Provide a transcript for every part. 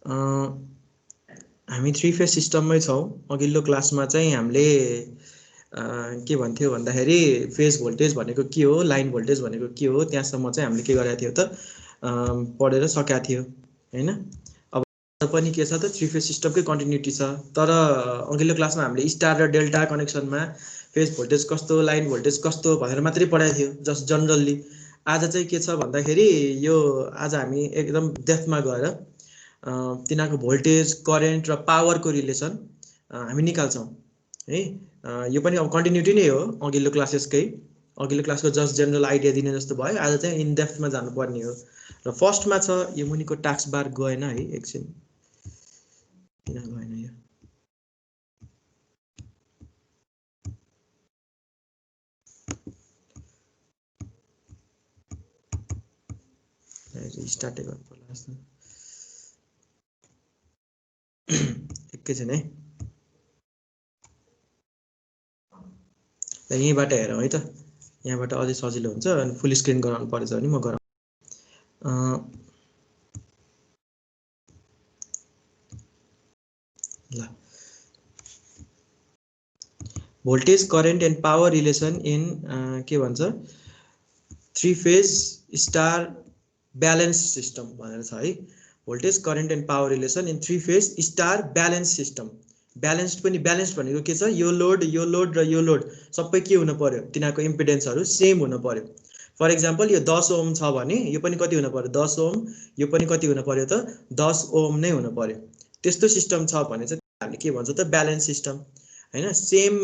हामी three phase सिस्टममै छौँ। अघिल्लो क्लासमा चाहिँ हामीले के भन्थ्यो भन्दाखेरि फेज भोल्टेज भनेको के हो, लाइन भोल्टेज भनेको के हो, त्यहाँसम्म चाहिँ हामीले के गरेका थियौँ त पढेर सकेका थियौँ हैन। अब पनि के छ त थ्री फेज सिस्टमकै कन्टिन्युटी छ। तर अघिल्लो क्लासमा हामीले स्टार र डेल्टा कनेक्सनमा फेज भोल्टेज कस्तो, लाइन भोल्टेज कस्तो भनेर मात्रै पढाएको थियो जस्ट जनरली। आज चाहिँ के छ भन्दाखेरि यो आज हामी एकदम डेप्थमा गएर तिनीहरूको भोल्टेज, करेन्ट र पावरको रिलेसन हामी निकाल्छौँ है। यो पनि अब कन्टिन्युटी नै हो अघिल्लो क्लासेसकै। अघिल्लो क्लासको जस्ट जेनरल आइडिया दिने जस्तो भयो, आज चाहिँ इन डेप्थमा जानुपर्ने हो। र फर्स्टमा छ यो मुनिको टास्क बार गएन है, एकछिन किन गएन यो, स्टार्टै गर्नु पर्ला जस्तो। एकैछिन है, यहीँबाट हेरौँ है त, यहाँबाट अझै सजिलो हुन्छ। अनि फुल स्क्रिन गराउनु परेछ भने म गराउँ। ल, voltage, current and power relation in के भन्छ three phase star balance system भनेर छ है। Voltage, current and power relation in three phase star balance system. Balanced पनि, ब्यालेन्स्ड भनेको के छ, यो लोड र यो लोड सबै के हुनु पर्यो, तिनीहरूको इम्पिडेन्सहरू सेम हुनु पर्यो। फर इक्जाम्पल यो 10 ओम छ भने यो पनि कति हुनु पर्यो, 10 ओम, यो पनि कति हुनु पर्यो त 10 ओम नै हुनु पर्यो। त्यस्तो सिस्टम छ भने चाहिँ हामीले के भन्छ त ब्यालेन्स सिस्टम हैन। सेम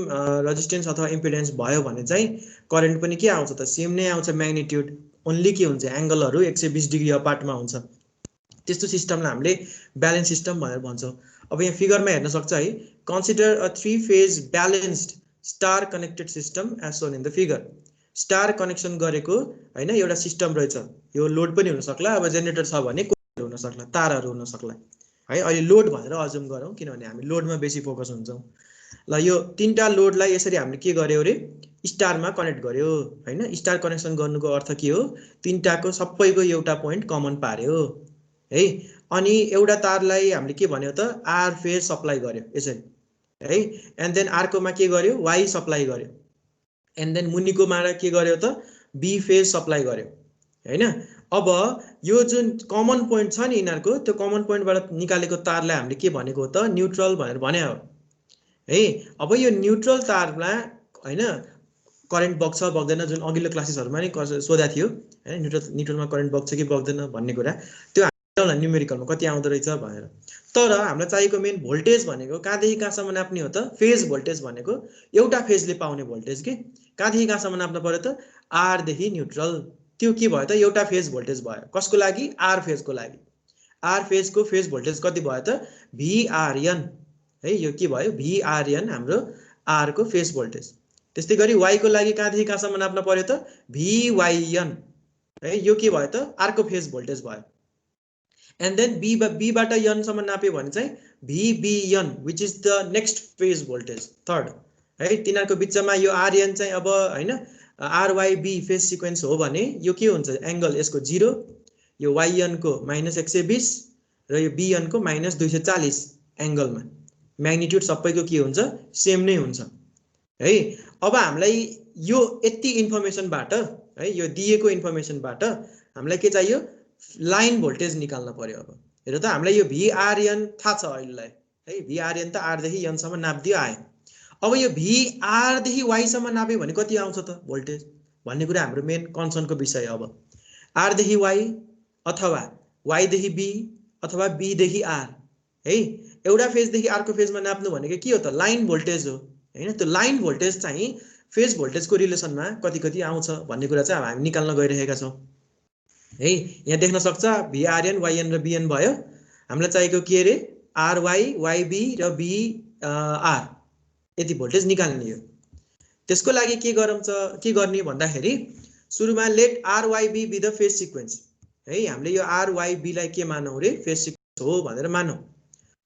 रेजिस्टेन्स अथवा इम्पिडेन्स भयो भने चाहिँ करेन्ट पनि के आउँछ त सेम नै आउँछ, म्याग्निट्युड ओन्ली के हुन्छ एङ्गलहरू 120 डिग्री अपार्टमा हुन्छ। त्यस्तो सिस्टमलाई हामीले ब्यालेन्स सिस्टम भनेर भन्छौँ। अब यहाँ फिगरमा हेर्न सक्छ है, consider a three phase balanced star connected system as shown in the figure. Star connection गरेको हैन एउटा सिस्टम रहेछ। यो लोड पनि हुन सक्ला, अब जेनेरेटर छ भने कोइलहरू हुन सक्ला, तारहरू हुन सक्ला है। अहिले लोड भनेर अज्युम गरौँ किनभने हामी लोडमा बेसी फोकस हुन्छौँ। ल, यो तीनटा लोडलाई यसरी हामीले के गर्यो अरे स्टारमा कनेक्ट गर्यो हैन। स्टार कनेक्सन गर्नुको अर्थ के हो, तीनटाको सबैको एउटा पोइन्ट कमन पार्यो है। अनि एउटा तारलाई हामीले के भन्यो त आर फेज सप्लाई गर्यो यसरी है। एन्ड देन अर्कोमा के गर्यो, वाइ सप्लाई गर्यो। एन्ड देन मुनिकोमा के गर्यो त बी फेज सप्लाई गर्यो हैन। अब यो जुन कमन पोइन्ट छ नि यिनीहरूको, त्यो कमन पोइन्टबाट निकालेको तारलाई हामीले के भनेको त न्युट्रल भनेर भने हो है। अब यो न्युट्रल तारमा हैन करेन्ट बग्छ बग्दैन, जुन अघिल्लो क्लासेसहरूमा नि सोधा थियो हैन, न्युट्रलमा करेन्ट बग्छ कि बग्दैन भन्ने कुरा, त्यो हामीलाई न्युमेरिकलमा कति आउँदो रहेछ भनेर। तर हामीलाई चाहिएको मेन भोल्टेज भनेको कहाँदेखि कहाँसम्म नाप्ने हो त, फेज भोल्टेज भनेको एउटा फेजले पाउने भोल्टेज के कहाँदेखि कहाँसम्म नाप्नु पर्यो त आरदेखि न्युट्रल। त्यो के भयो त एउटा फेज भोल्टेज भयो, कसको लागि, आर फेजको लागि। आर फेजको फेज भोल्टेज कति भयो त भिआरएन है। यो के भयो भिआरएन हाम्रो आरको फेज भोल्टेज। त्यस्तै गरी वाइको लागि कहाँदेखि कहाँसम्म नाप्न पर्यो त भिवाइएन है। यो के भयो त आरको फेज भोल्टेज भयो। एन्ड देन बीबाट एनसम्म नाप्यो भने चाहिँ भिबिएन which is the next phase voltage third है। तिनीहरूको बिचमा यो आरएन चाहिँ अब हैन आरवाइबी फेज सिक्वेन्स हो भने यो के हुन्छ एङ्गल यसको 0, यो वाइएनको -120 र यो बिएनको -240 एङ्गलमा म्याग्निट्युड सबैको के हुन्छ सेम नै हुन्छ है। अब हामीलाई यो यति इन्फर्मेसनबाट है, यो दिएको इन्फर्मेसनबाट हामीलाई के चाहियो, लाइन भोल्टेज निकाल्न पर्यो। अब हेर्नु त हामीलाई यो भिआरएन थाहा छ अहिलेलाई है, भिआरएन त आरदेखि एनसम्म नाप्दियो आयो। अब यो भिआरदेखि वाइसम्म नाप्यो भने कति आउँछ त भोल्टेज भन्ने कुरा हाम्रो मेन कन्सर्नको विषय। अब आरदेखि वाइ अथवा वाइदेखि बी अथवा बीदेखि आर है, एउटा फेजदेखि अर्को फेजमा नाप्नु भनेको के हो त लाइन भोल्टेज हो हैन। त्यो लाइन भोल्टेज चाहिँ फेज भोल्टेजको रिलेसनमा कति कति आउँछ भन्ने कुरा चाहिँ अब हामी निकाल्न गइरहेका छौँ है। यहाँ देख्न सक्छ भिआरएन, वाइएन र बिएन भयो। हामीलाई चाहिएको के अरे आरवाई, वाइबी र बिआर, यति भोल्टेज निकाल्ने हो। त्यसको लागि के गर्ने भन्दाखेरि सुरुमा let RYB be the phase sequence है। हामीले यो आरवाइबीलाई के मानौँ रे फेज सिक्वेन्स हो भनेर मानौँ।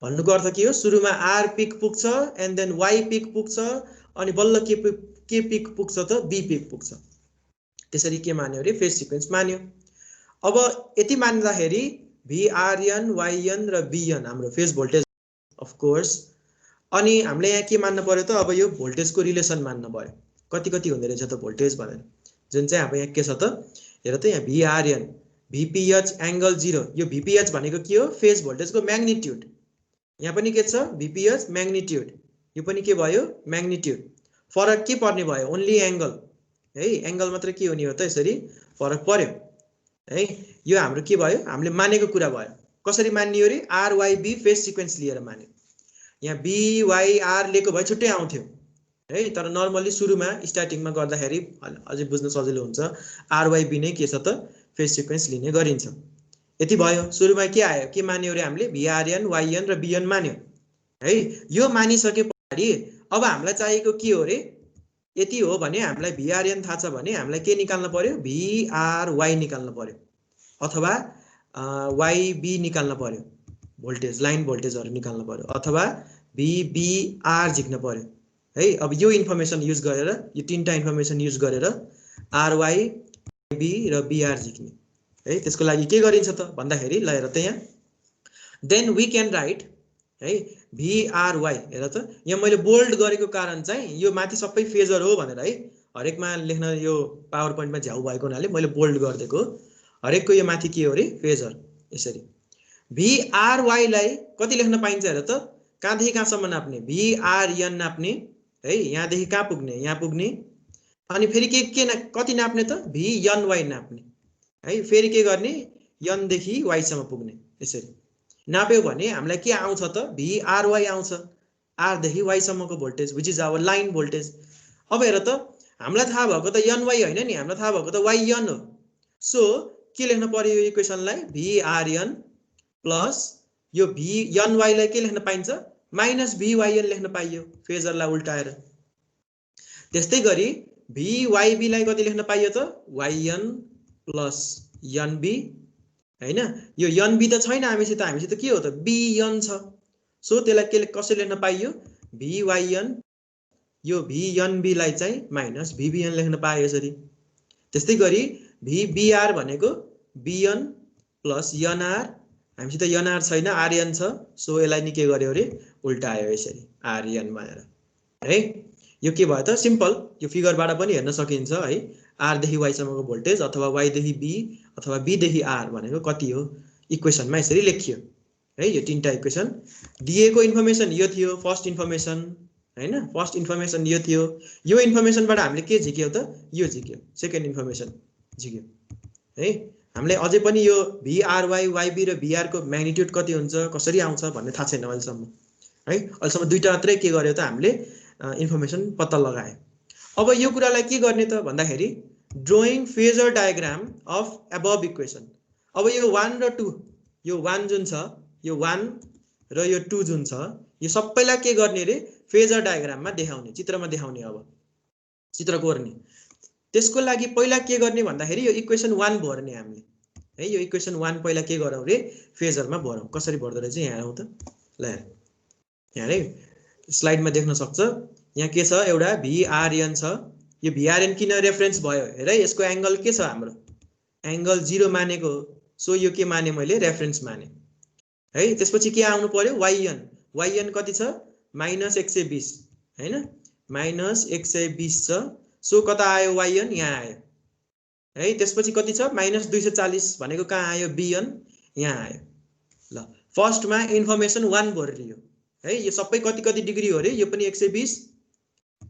भन्नुको अर्थ के हो, सुरुमा आर पिक पुग्छ एन्ड देन वाइ पिक पुग्छ अनि बल्ल के पिक पुग्छ त बी पिक पुग्छ। त्यसरी के मान्यो अरे फेज सिक्वेन्स मान्यो। अब यति मान्दाखेरि VRN, YN र BN हाम्रो फेज भोल्टेज अफ कोर्स। अनि हामीले यहाँ के मान्न पर्यो त, अब यो भोल्टेजको रिलेसन मान्न पर्यो, कति कति हुँदो रहेछ त भोल्टेज भनेर, जुन चाहिँ अब यहाँ के छ त, हेर त यहाँ VRN VPH एंगल 0, यो VPH भनेको के हो, फेज भोल्टेजको म्याग्निट्युड, यहाँ पनि के छ VPH म्याग्निट्युड, यो पनि के भयो म्याग्निट्युड, फरक के पर्ने भयो ओन्ली एंगल है, एंगल मात्र के हुने हो त, यसरी फरक पर्यो है। यो हाम्रो के भयो, हामीले मानेको कुरा भयो। कसरी मान्ने हो रे, RYB फेज सिक्वेन्स लिएर मान्यो। यहाँ BYR लिएको भए छुट्टै आउँथ्यो है, तर नर्मली सुरुमा स्टार्टिङमा गर्दाखेरि अझै बुझ्न सजिलो हुन्छ, RYB नै के छ त फेज सिक्वेन्स लिने गरिन्छ। यति भयो, सुरुमा के आयो, के मान्यो रे हामीले, VRN, YN र BN मान्यो है। यो मानिसके पछाडि अब हामीलाई चाहिएको के हो रे, यति हो भने हामीलाई VRN थाहा छ भने हामीलाई के निकाल्न पर्यो, VRY निकाल्न पर्यो अथवा YB निकाल्न पर्यो, भोल्टेज लाइन भोल्टेजहरु निकाल्न पर्यो, अथवा VBR झिक्न पर्यो है। अब यो इन्फर्मेसन युज गरेर, यो तीनटा इन्फर्मेसन युज गरेर RY, B र BR झिक्ने है। त्यसको लागि के गरिन्छ त भन्दाखेरि, ल हेर त यहाँ, देन वी क्यान राइट है VRY, हेर त यहाँ मैले बोल्ड गरेको कारण चाहिँ यो माथि सबै फेजर हो भनेर है, हरेकमा लेख्न यो पावर पोइन्टमा झ्याउ भएको हुनाले मैले बोल्ड गरिदिएको, हरेकको यो माथि के हो रे फेजर। यसरी VRY लाई कति लेख्न पाइन्छ हेर त, कहाँदेखि कहाँसम्म नाप्ने, VRN नाप्ने है, यहाँदेखि कहाँ पुग्ने, यहाँ पुग्ने, अनि फेरि के कति नाप्ने त, VNY नाप्ने है, फेरि के गर्ने, N देखि Y सम्म पुग्ने। यसरी नाप्यो भने हामीलाई के आउँछ त, VRY आउँछ, R देखि Y सम्मको voltage, which is our line voltage. अब हेर त, हामीलाई थाहा भएको त NY हैन नि, हामीलाई थाहा भएको त YN हो। सो के लेख्न पर्यो यो इक्वेसनलाई, VRN प्लस यो VNY लाई के लेख्न पाइन्छ, माइनस VYN लेख्न पाइयो, फेजरलाई उल्टाएर। त्यस्तै गरी VYB लाई कति लेख्न पाइयो त, YN प्लस NB हैन। यो NB त छैन हामीसित, हामीसित के हो त BN छ। सो त्यसलाई कसरी लेख्न पाइयो, VYN, यो VNB लाई चाहिँ माइनस VBN लेख्न पाइयो यसरी। त्यस्तै गरी VBR भनेको BN प्लस NR, हामीसित NR छैन, RN छ। सो यसलाई नि के गर्यो रे, उल्टायो यसरी RN भनेर है। यो के भयो त, सिम्पल, यो फिगरबाट पनि हेर्न सकिन्छ है, R देखि Y सम्मको भोल्टेज अथवा Y देखि B अथवा B देखि R भनेको कति हो, इक्वेसनमा यसरी लेखियो है। यो तीनटा इक्वेसन दिएको इन्फर्मेसन यो थियो, फर्स्ट इन्फर्मेसन हैन, फर्स्ट इन्फर्मेसन यो थियो। यो इन्फर्मेसनबाट हामीले के झिक्यौ त, यो झिक्यौ, सेकेन्ड इन्फर्मेसन झिक्यौ है। हामीले अझै पनि यो VRY, YB र BR को म्याग्निट्युड कति हुन्छ, कसरी आउँछ भन्ने थाहा छैन अहिलेसम्म है। अहिलेसम्म दुईटा मात्रै के गर्यो त, हामीले इन्फर्मेसन पत्ता लगायो। अब यो कुरालाई के गर्ने त भन्दाखेरि, drawing phasor diagram of above equation. अब यो 1 र 2, यो 1 जुन छ, यो 1 र यो 2 जुन छ, यो सबैलाई के गर्ने रे, फेजर डायग्राममा देखाउने, चित्रमा देखाउने। अब चित्र कोर्ने, त्यसको लागि पहिला के गर्ने भन्दाखेरि यो इक्वेसन 1 भर्ने हामीले है। यो इक्वेसन 1 पहिला के गरौँ रे, फेजरमा भरौँ। कसरी भर्दो रहेछ यहाँ आउँ त, ल यहाँ रे स्लाइडमा देख्न सक्छ। यहाँ के छ, एउटा VRN छ, यो VRN किन रेफरेन्स भयो हेर, यसको एंगल के छ, हाम्रो एंगल 0 मानेको हो। सो यो के माने मैले, रेफरेन्स माने है। त्यसपछि के आउनु पर्यो, YN, YN कति छ, माइनस 120 हैन, माइनस 120 छ। सो कता आयो YN, यहाँ आयो है। त्यसपछि कति छ, माइनस 240 भनेको कहाँ आयो, BN यहाँ आयो। ल फर्स्टमा इन्फर्मेसन 1 भरियो है। यो सबै कति कति डिग्री हो रे, यो पनि 120,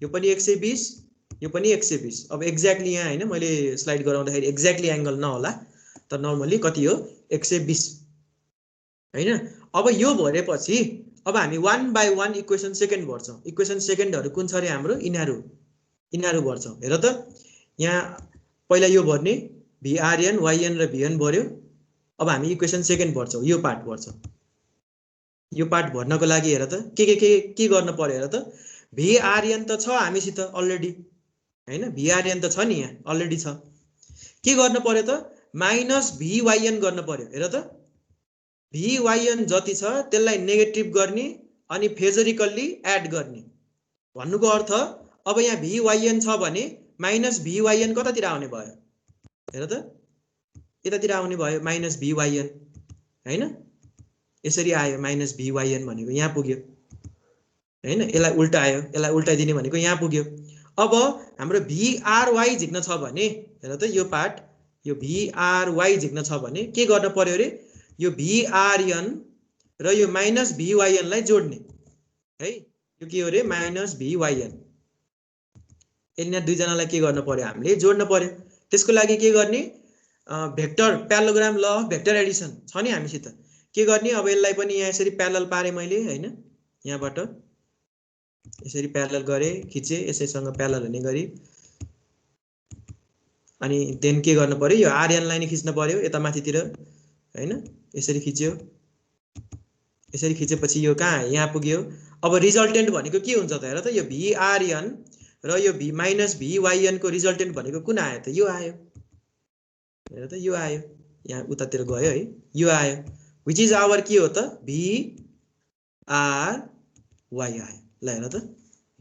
यो पनि 120, यो पनि 120। अब एक्ज्याक्टली यहाँ हैन, मैले स्लाइड गराउँदाखेरि एक्ज्याक्टली एंगल नहोला, तर नर्मली कति हो, 120 हैन। अब यो भरेपछि अब हामी 1 बाइ 1 इक्वेसन सेकेन्ड भर्छौं। इक्वेसन सेकेन्डहरु कुन छ रे, हाम्रो यिनीहरु भर्छौं। हेर त, यहाँ पहिला यो भर्ने, VRN, YN र BN भर्यो। अब हामी इक्वेसन सेकेन्ड भर्छौं, यो पार्ट भर्छौं। यो पार्ट भर्नको लागि हेर त के गर्न पर्यो, हेर त, VRN त छ हामीसित अलरेडी हैन, VRN त छ नि यहाँ अलरेडी छ। के गर्न पर्यो त, माइनस VYN गर्न पर्यो। हेर त, VYN जति छ त्यसलाई नेगेटिभ गर्ने अनि फेजरिकल्ली एड गर्ने। भन्नुको अर्थ अब यहाँ VYN छ भने माइनस VYN कतातिर आउने भयो, हेर त, यतातिर आउने भयो माइनस VYN हैन यसरी आयो माइनस VYN भनेको यहाँ पुग्यो हैन यसलाई उल्टायो यसलाई उल्टाइदिने भनेको यहाँ पुग्यो अब हाम्रो VRY झिक्न छ भने हेर त यो पार्ट यो VRY झिक्न छ भने के गर्न पर्यो रे यो VRN र यो माइनस VYN लाई जोड्ने है यो के हो रे माइनस VYN यिनीहरु दुई जनालाई के गर्न पर्यो हामीले जोड्न पर्यो त्यसको लागि के गर्ने vector प्यारालोग्राम law of vector Edison छ नि हामीसित के गर्ने अब यसलाई पनि यहाँ यसरी प्यारलल पारे मैले हैन यहाँबाट यसरी प्यारलल गरे खिचे यसैसँग प्यारलल हुने गरी अनि देन के गर्न पर्यो यो आरएन लाई नै खिच्न पर्यो यता माथितिर हैन यसरी खिच्यो यसरी खिचेपछि यो कहाँ यहाँ पुग्यो अब रिजल्टेन्ट भनेको के हुन्छ त हेर त यो VRN र यो माइनस VYN को रिजल्टेन्ट भनेको कुन आयो त यो आयो हेर त यो आयो यहाँ उतातिर गयो है यो आयो व्हिच इज आवर के हो त VRY आयो ल हेर त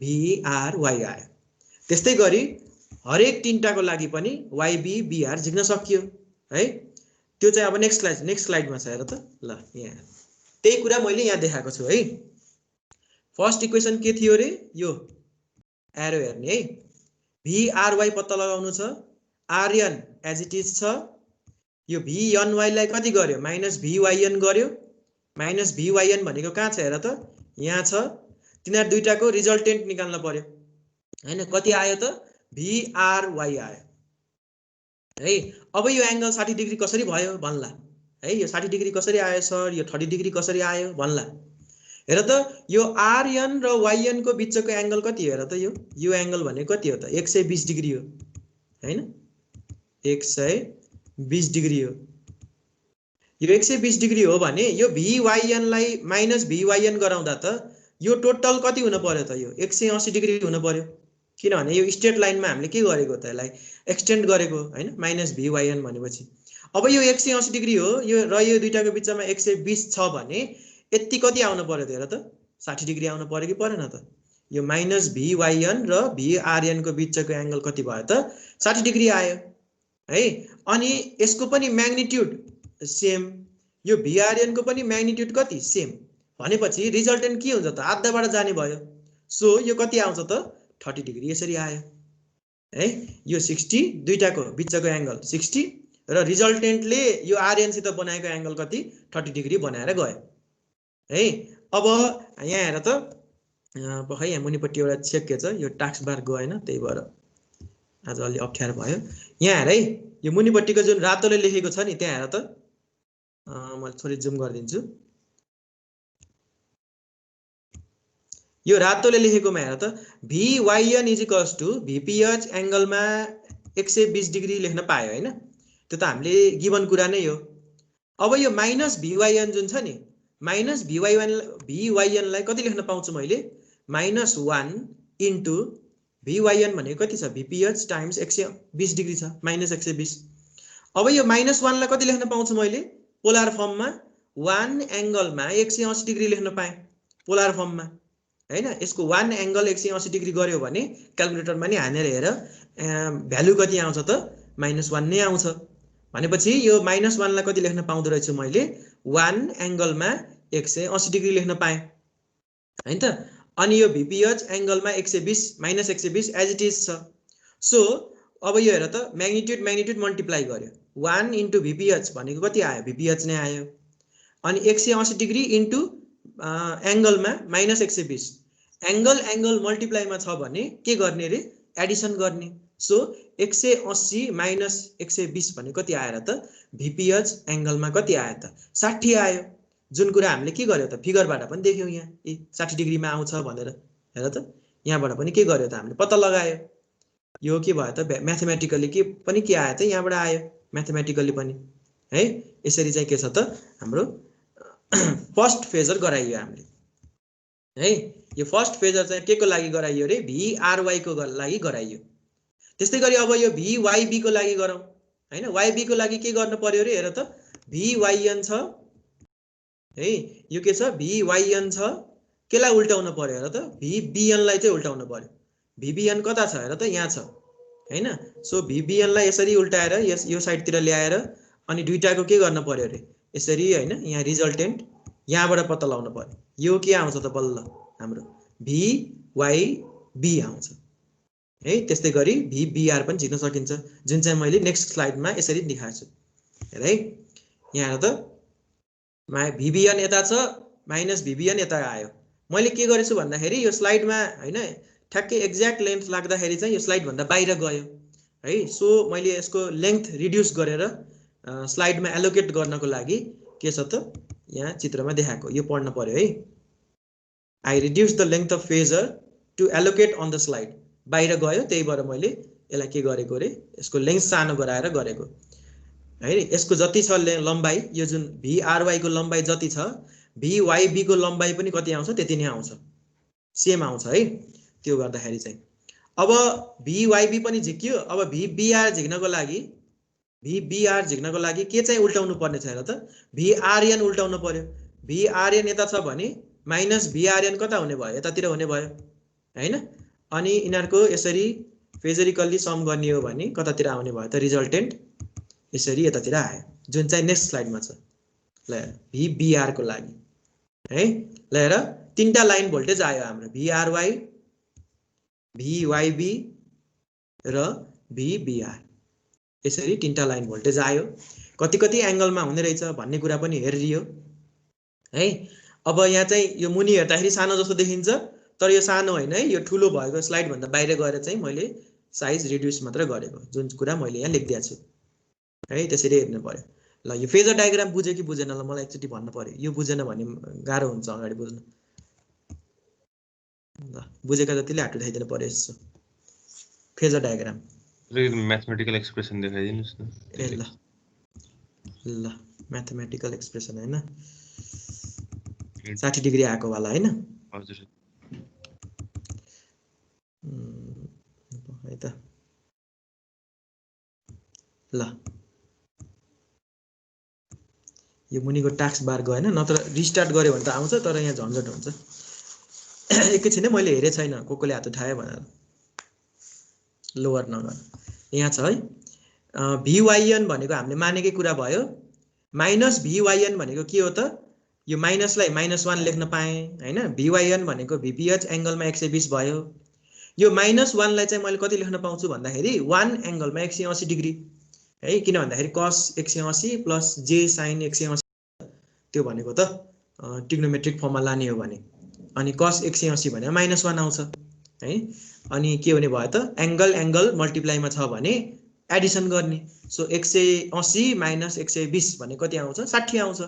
VRY आयो त्यस्तै गरी हरेक तीनटाको लागि पनि YB BR झिक्न सकियो है त्यो चाहिँ अब नेक्स्ट स्लाइडमा छ हेर त ल यहाँ त्यही कुरा मैले यहाँ देखाएको छु है फर्स्ट इक्वेसन के थियो रे यो एरो हेर्ने है VRY पत्ता लगाउनु छ RN एज इट इज छ यो VNY लाई कति गर्यो माइनस VYN गर्यो माइनस VYN भनेको कहाँ छ हेर त यहाँ छ तिनीहरु दुईटाको रिजल्टेन्ट निकाल्न पर्यो हैन कति आयो त VRY आयो है अब यो एंगल 60 डिग्री कसरी भयो भन्ला है यो 60 डिग्री कसरी आयो सर यो 30 डिग्री कसरी आयो भन्ला हेर त यो RN र YN को बीचको एंगल कति हो हेर त यो एंगल भनेको कति हो त 120 डिग्री हो हैन 120 डिग्री हो यो 120 डिग्री हो भने यो VYN लाई माइनस VYN गराउँदा त यो टोटल कति हुन पर्यो त यो 180 डिग्री हुन पर्यो किनभने यो स्ट्रेट लाइनमा हामीले के गरेको त यसलाई एक्सटेन्ड गरेको हैन माइनस VYN भनेपछि अब यो 180 डिग्री हो यो र यो दुईटाको बीचमा 120 छ भने यति कति आउन पर्यो त हेर त 60 डिग्री आउन पर्यो कि परेन त यो माइनस VYN र VRN को बीचको एंगल कति भयो त 60 डिग्री आयो है अनि यसको पनि म्याग्निट्युड सेम यो VRN को पनि म्याग्निट्युड कति सेम भनेपछि रिजल्टेन्ट के हुन्छ त आधाबाट जाने भयो सो यो कति आउँछ त 30 डिग्री यसरी आयो है यो 60 दुईटाको बीचको एंगल 60 र रिजल्टेन्टले यो RN सित बनाएको एंगल कति 30 डिग्री बनाएर गयो है अब यहाँ हेर त खै यहाँ मुनिपट्टि एउटा चेक के छ यो टास्क बार गएन त्यही भएर आज अलि अप्ठ्यारो भयो यहाँ हेर है यो मुनिपट्टिको जुन रातोले लेखेको छ नि त्यहाँ हेर त म थोरै जुम गरिदिन्छु यो रातोले लेखेकोमा हेर त VYN = VPH एंगलमा 120 डिग्री लेख्न पायो हैन त्यो त हामीले गिवन कुरा नै हो अब यो माइनस VYN जुन छ नि माइनस VYN लाई कति लेख्न पाउँछु मैले -1 इन्टु VYN भनेको कति छ VPH टाइम्स 120 डिग्री छ माइनस 120 अब यो -1 लाई कति लेख्न पाउँछु मैले पोलर फर्ममा 1 एंगलमा 180 डिग्री लेख्न पाएँ पोलर फर्ममा हैन यसको 1 एंगल 180 डिग्री गर्यो भने क्याल्कुलेटरमा नि हानेर हेर भ्यालु कति आउँछ त -1 नै आउँछ भनेपछि यो -1 लाई कति लेख्न पाउँदो रहेछु मैले 1 एंगलमा 180 डिग्री लेख्न पाएँ हैन त अनि यो VPH एंगलमा 120 -120 एज इट इज छ सो अब यो हेर त म्याग्निट्युड मल्टिप्लाई गर्यो 1 इन्टु VPH भनेको कति आयो VPH नै आयो अनि 180 डिग्री इन्टु एंगलमा -120 एंगल मल्टिप्लाईमा छ भने के गर्ने रे एडिसन गर्ने सो 180 माइनस 120 भने कति आएर त VPH एंगलमा कति आयो त 60 आयो जुन कुरा हामीले के गर्यो त फिगरबाट पनि देख्यौ यहाँ 60 डिग्रीमा आउँछ भनेर हेर त यहाँबाट पनि के गर्यो त हामीले पत्ता लगायो यो के भयो त म्याथमेटिकली के पनि के आयो त यहाँबाट आयो म्याथमेटिकली पनि है यसरी चाहिँ के छ त हाम्रो फर्स्ट फेजर गराइयो हामीले है यो फर्स्ट फेजर चाहिँ के को लागि गराइयो रे VRY को लागि गराइयो त्यस्तै गरी अब यो VYB को लागि गरौँ हैन YB को लागि के गर्न पर्यो रे हेर त VYN छ है यो के छ VYN छ केलाई उल्टाउन पर्यो हेर त VBN लाई चाहिँ उल्टाउन पर्यो VBN कता छ हेर त यहाँ छ हैन सो VBN लाई यसरी उल्टाएर यो साइडतिर ल्याएर अनि दुईटाको के गर्न पर्यो रे यसरी हैन यहाँ रिजल्टेन्ट यहाँबाट पत्ता लगाउन पर्यो यो के आउँछ त बल्ल हाम्रो VYB आउँछ है त्यस्तै गरी VBR पनि झिक्न सकिन्छ जुन चाहिँ मैले नेक्स्ट स्लाइडमा यसरी देखाएको छु हेर है यहाँ त VBN यता छ माइनस VBN यता आयो मैले के गरेछु भन्दाखेरि यो स्लाइडमा हैन ठ्याक्कै एक्ज्याक्ट लेन्थ लाग्दाखेरि चाहिँ यो स्लाइड भन्दा बाहिर गयो है सो मैले यसको लेन्थ रिड्युस गरेर स्लाइडमा एलोकेट गर्नको लागि के छ त यहाँ चित्रमा देखाएको यो पढ्न पर्यो है I reduce the length of phasor to allocate on the slide बाहिर गयो त्यही भएर मैले यसलाई के गरेको रे यसको लेन्थ सानो गराएर गरेको है यसको जति छ लम्बाइ यो जुन VRY को लम्बाइ जति छ VYB को लम्बाइ पनि कति आउँछ त्यति नै आउँछ सेम आउँछ है त्यो गर्दाखेरि चाहिँ अब VYB पनि झिक्यो अब VBR झिक्नको लागि के चाहिँ उल्टाउनु पर्ने छ हेर त VRN उल्टाउनु पर्यो VRN यता छ भने माइनस VRN कता हुने भयो यतातिर हुने भयो हैन अनि यिनीहरुको यसरी फेजरिकल्ली सम गर्ने हो भने कतातिर आउने भयो त रिजल्टेन्ट यसरी यतातिर आयो जुन चाहिँ नेक्स्ट स्लाइडमा छ ल VBR को लागि है ल हेर तीनटा लाइन भोल्टेज आयो हाम्रो VRY VYB र VBR यसरी तीनटा लाइन भोल्टेज आयो कति कति एंगलमा हुने रहेछ भन्ने कुरा पनि हेरियो है अब यहाँ चाहिँ यो मुनि हेर्दाखेरि सानो जस्तो देखिन्छ तर यो सानो हैन है यो ठुलो भएको स्लाइड भन्दा बाहिर गएर चाहिँ मैले साइज रिड्युस मात्र गरेको जुन कुरा मैले यहाँ लेखिदिएको छु है त्यसरी हेर्नु पर्यो ल यो फेजर डायग्राम बुझ्यो कि बुझेन ल मलाई एकचोटी भन्न पर्यो यो बुझेन भने गाह्रो हुन्छ अगाडि बुझ्न ल बुझेका जतिले हात उठाइदिनु पर्यो यसो फेजर डायग्राम म्याथमेटिकल एक्सप्रेसन देखाइदिनुस् न ए ल ल म्याथमेटिकल एक्सप्रेसन हैन 60 डिग्री आएको वाला हैन हजुर है त ल यो मुनिको टास्क बार गएन नत्र रिस्टार्ट गर्यो भने त आउँछ तर यहाँ झन्झट हुन्छ एकैछिन मैले हेरे छैन कोले हात उठायो भनेर लोवर नगर यहाँ छ है VYN भनेको हामीले मानेकै कुरा भयो माइनस VYN भनेको के हो त यो माइनसलाई -1 लेख्न पाएँ हैन VYN भनेको VPH एंगलमा 120 भयो यो -1 लाई चाहिँ मैले कति लेख्न पाउँछु भन्दाखेरि 1 एंगलमा 180 डिग्री है किन भन्दाखेरि cos 180 प्लस j sin 180 त्यो भनेको त ट्रिग्नोमेट्रिक फर्ममा लाने हो भने अनि cos 180 भने -1 आउँछ है अनि के हुने भयो त एंगल मल्टिप्लाईमा छ भने एडिसन गर्ने सो 180 माइनस 120 भने कति आउँछ 60 आउँछ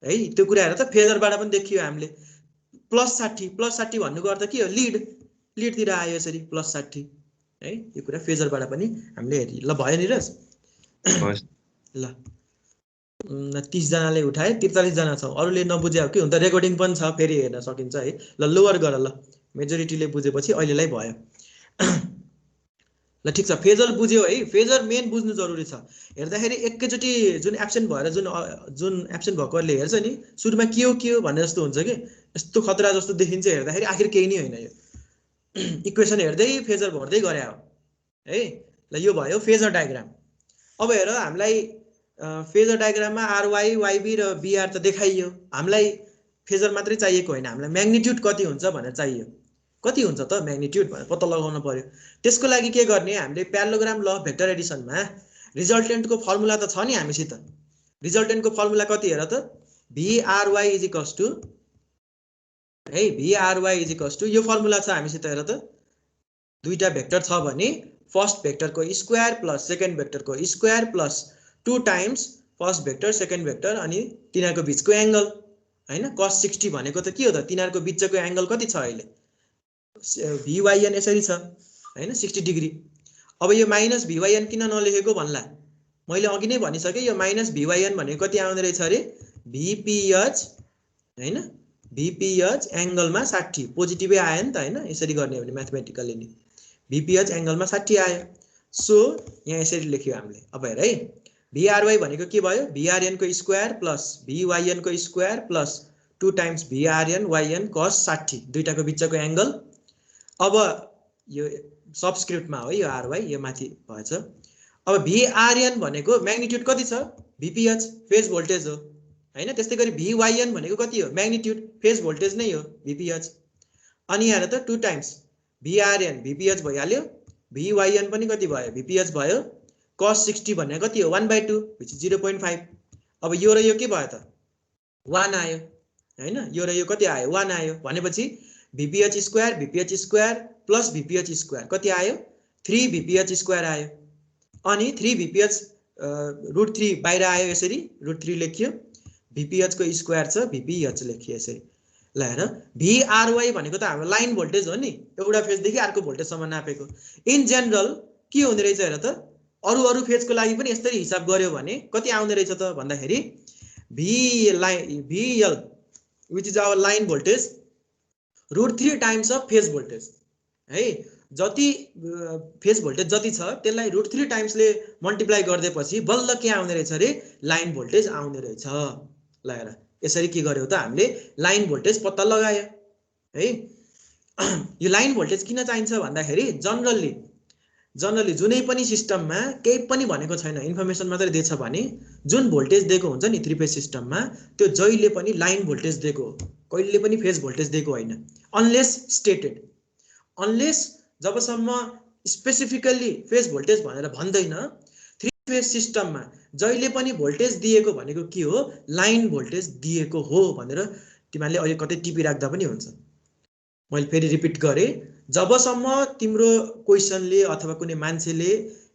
है त्यो कुराहरु त फेजरबाट पनि देखियो हामीले +60 भन्नुको अर्थ के हो लीड तिर आयो यसरी +60 है यो कुरा फेजरबाट पनि हामीले हेरि ल भयो नि रस ल 30 जनाले उठाए 43 जना छ अरूले नबुझ्या हो कि हुन्छ रेकर्डिङ पनि छ फेरि हेर्न सकिन्छ है ल लोवर गर ल मेजोरिटीले बुझेपछि अहिलेलाई भयो ल ठीक छ फेजर बुझ्यो है फेजर मेन बुझ्नु जरुरी छ हेर्दाखेरि एकैचोटी जुन एब्सेन्ट भएर जुन एब्सेन्ट भएकोले हेर्छ नि सुरुमा के हो भन्ने जस्तो हुन्छ के यस्तो खतरा जस्तो देखिन्छ हेर्दाखेरि आखिर केही नै हैन यो इक्वेसन हेर्दै फेजर भर्दै गरे हो है ल यो भयो फेजर डायग्राम अब हेर हामीलाई फेजर डायग्राममा RY YB र BR त देखाइयो हामीलाई फेजर मात्रै चाहिएको हैन हामीलाई म्याग्निट्युड कति हुन्छ भनेर चाहियो कति हुन्छ त म्याग्निट्युड भनेर पत्ता लगाउन पर्यो त्यसको लागि के गर्ने हामीले प्यारालोग्राम ल अफ भेक्टर एडिसनमा रिजल्टेन्टको फर्मुला त छ नि हामीसित रिजल्टेन्टको फर्मुला कति हेर त VRY यो फर्मुला छ हामीसित हेर त दुईटा भेक्टर छ भने फर्स्ट भेक्टरको स्क्वायर प्लस सेकेन्ड भेक्टरको square plus 2 times first vector second vector अनि तिनीहरुको बीचको एंगल हैन cos 60 भनेको त के हो त तिनीहरुको बीचको एंगल कति छ अहिले VYN यसरी छ हैन 60 डिग्री अब यो माइनस VYN किन नलेखेको भन्ला मैले अघि नै भनिसके यो माइनस VYN भनेको कति आउने रहेछ रे VPH हैन VPH एंगलमा 60 पोजिटिभै आयो नि त हैन यसरी गर्ने हो भने म्याथमेटिकली नि VPH एंगलमा 60 आयो सो यहाँ यसरी लेख्यो हामीले अब हेर है VRY भनेको के भयो VRN को स्क्वायर प्लस VYN को square plus 2 times VRN YN cos 60 दुईटाको बीचको एंगल अब यो सबस्क्रिप्टमा हो यो RY यो माथि भएछ अब VRN भनेको म्याग्निट्युड कति छ VPH फेज भोल्टेज हो हैन। त्यस्तै गरी VYN भनेको कति हो म्याग्निट्युड फेज भोल्टेज नै हो VPH। अनि यहाँ त 2 टाइम्स VRN VPH भइहाल्यो, VYN पनि कति भयो VPH भयो, cos 60 भन्ने कति हो 1/2 which is 0.5। अब यो र यो के भयो त 1 आयो हैन, यो र यो कति आयो 1 आयो भनेपछि VPH square plus VPH square कति आयो 3 VPH स्क्वायर आयो। अनि 3 VPH √3 बाहिर आयो, यसरी √3 लेखियो, VPH को स्क्वायर छ VPH लेखियो यसरी। ल हेर VRY भनेको त हाम्रो लाइन भोल्टेज हो नि, एउटा फेजदेखि अर्को भेल्टेजसम्म नापेको। इन जनरल के हुने रहेछ हेर त, अरु फेजको लागि पनि यसरी हिसाब गर्यो भने कति आउने रहेछ त भन्दाखेरि VL which is our line voltage √3 times of phase voltage है। जति फेज भोल्टेज जति छ त्यसलाई √3 टाइम्सले मल्टिप्लाई गरिदिएपछि बल्ल के आउने रहेछ रे लाइन भोल्टेज आउने रहेछ। ल हेर यसरी के गर्यो त हामीले लाइन भोल्टेज पत्ता लगायो है। यो लाइन भोल्टेज किन चाहिन्छ भन्दाखेरि जनरली जुनै पनि सिस्टममा केही पनि भनेको छैन, इन्फर्मेसन मात्रै दिएछ भने जुन भोल्टेज दिएको हुन्छ नि 3 फेज सिस्टममा त्यो जहिले पनि लाइन भोल्टेज दिएको हो, कहिले पनि फेज भोल्टेज दिएको होइन। अनलेस स्टेटेड, अनलेस जबसम्म स्पेसिफिकली फेज भोल्टेज भनेर भन्दैन, 3 फेज सिस्टममा जहिले पनि भोल्टेज दिएको भनेको के हो लाइन भोल्टेज दिएको हो भनेर तिमीले अहिले कतै टिपी राख्दा पनि हुन्छ। मैले फेरि रिपिट गरेँ, जबसम्म तिम्रो क्वेशनले अथवा कुनै मान्छेले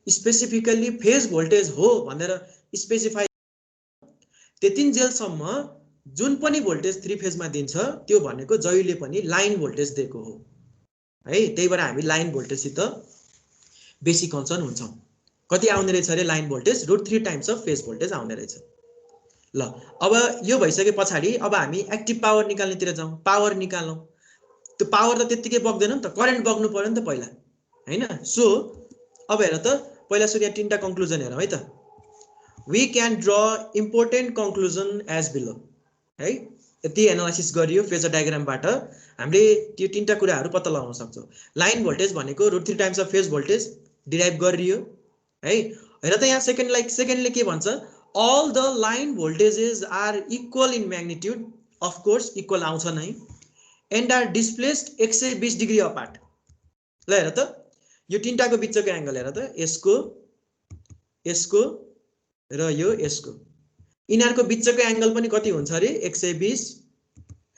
स्पेसिफिकली फेज भोल्टेज हो भनेर स्पेसिफाई त्यतिन्जेलसम्म जुन पनि भोल्टेज 3 फेजमा दिन्छ त्यो भनेको जहिले पनि लाइन भोल्टेज दिएको हो है। त्यही भएर हामी लाइन भोल्टेजसित बेसी कन्सर्न हुन्छौँ। कति आउने रहेछ अरे line voltage √3 times of phase voltage आउने रहेछ। ल अब यो भइसके पछाडि अब हामी एक्टिभ पावर निकाल्नेतिर जाउँ। पावर निकालौँ, त्यो पावर त त्यतिकै बग्दैन नि त, करेन्ट बग्नु पर्यो नि त पहिला हैन। सो अब हेर त पहिला सुरु यहाँ 3टा कन्क्लुजन हेरौँ है त। We can draw important conclusion as below है। यति एनालाइसिस गरियो फेजर डायग्रामबाट हामीले त्यो 3टा कुराहरू पत्ता लगाउन सक्छौँ। लाइन भोल्टेज भनेको √3 times of phase voltage derive गरियो है। हेर त यहाँ सेकेन्डले के भन्छ, all the line voltages are equal in magnitude, of course equal आउँछ नै, and are displaced 120 degree apart. ल हेर त यो 3टाको बिचको एंगल हेर त, यसको र यो यसको, यिनीहरूको बिचको एंगल पनि कति हुन्छ अरे 120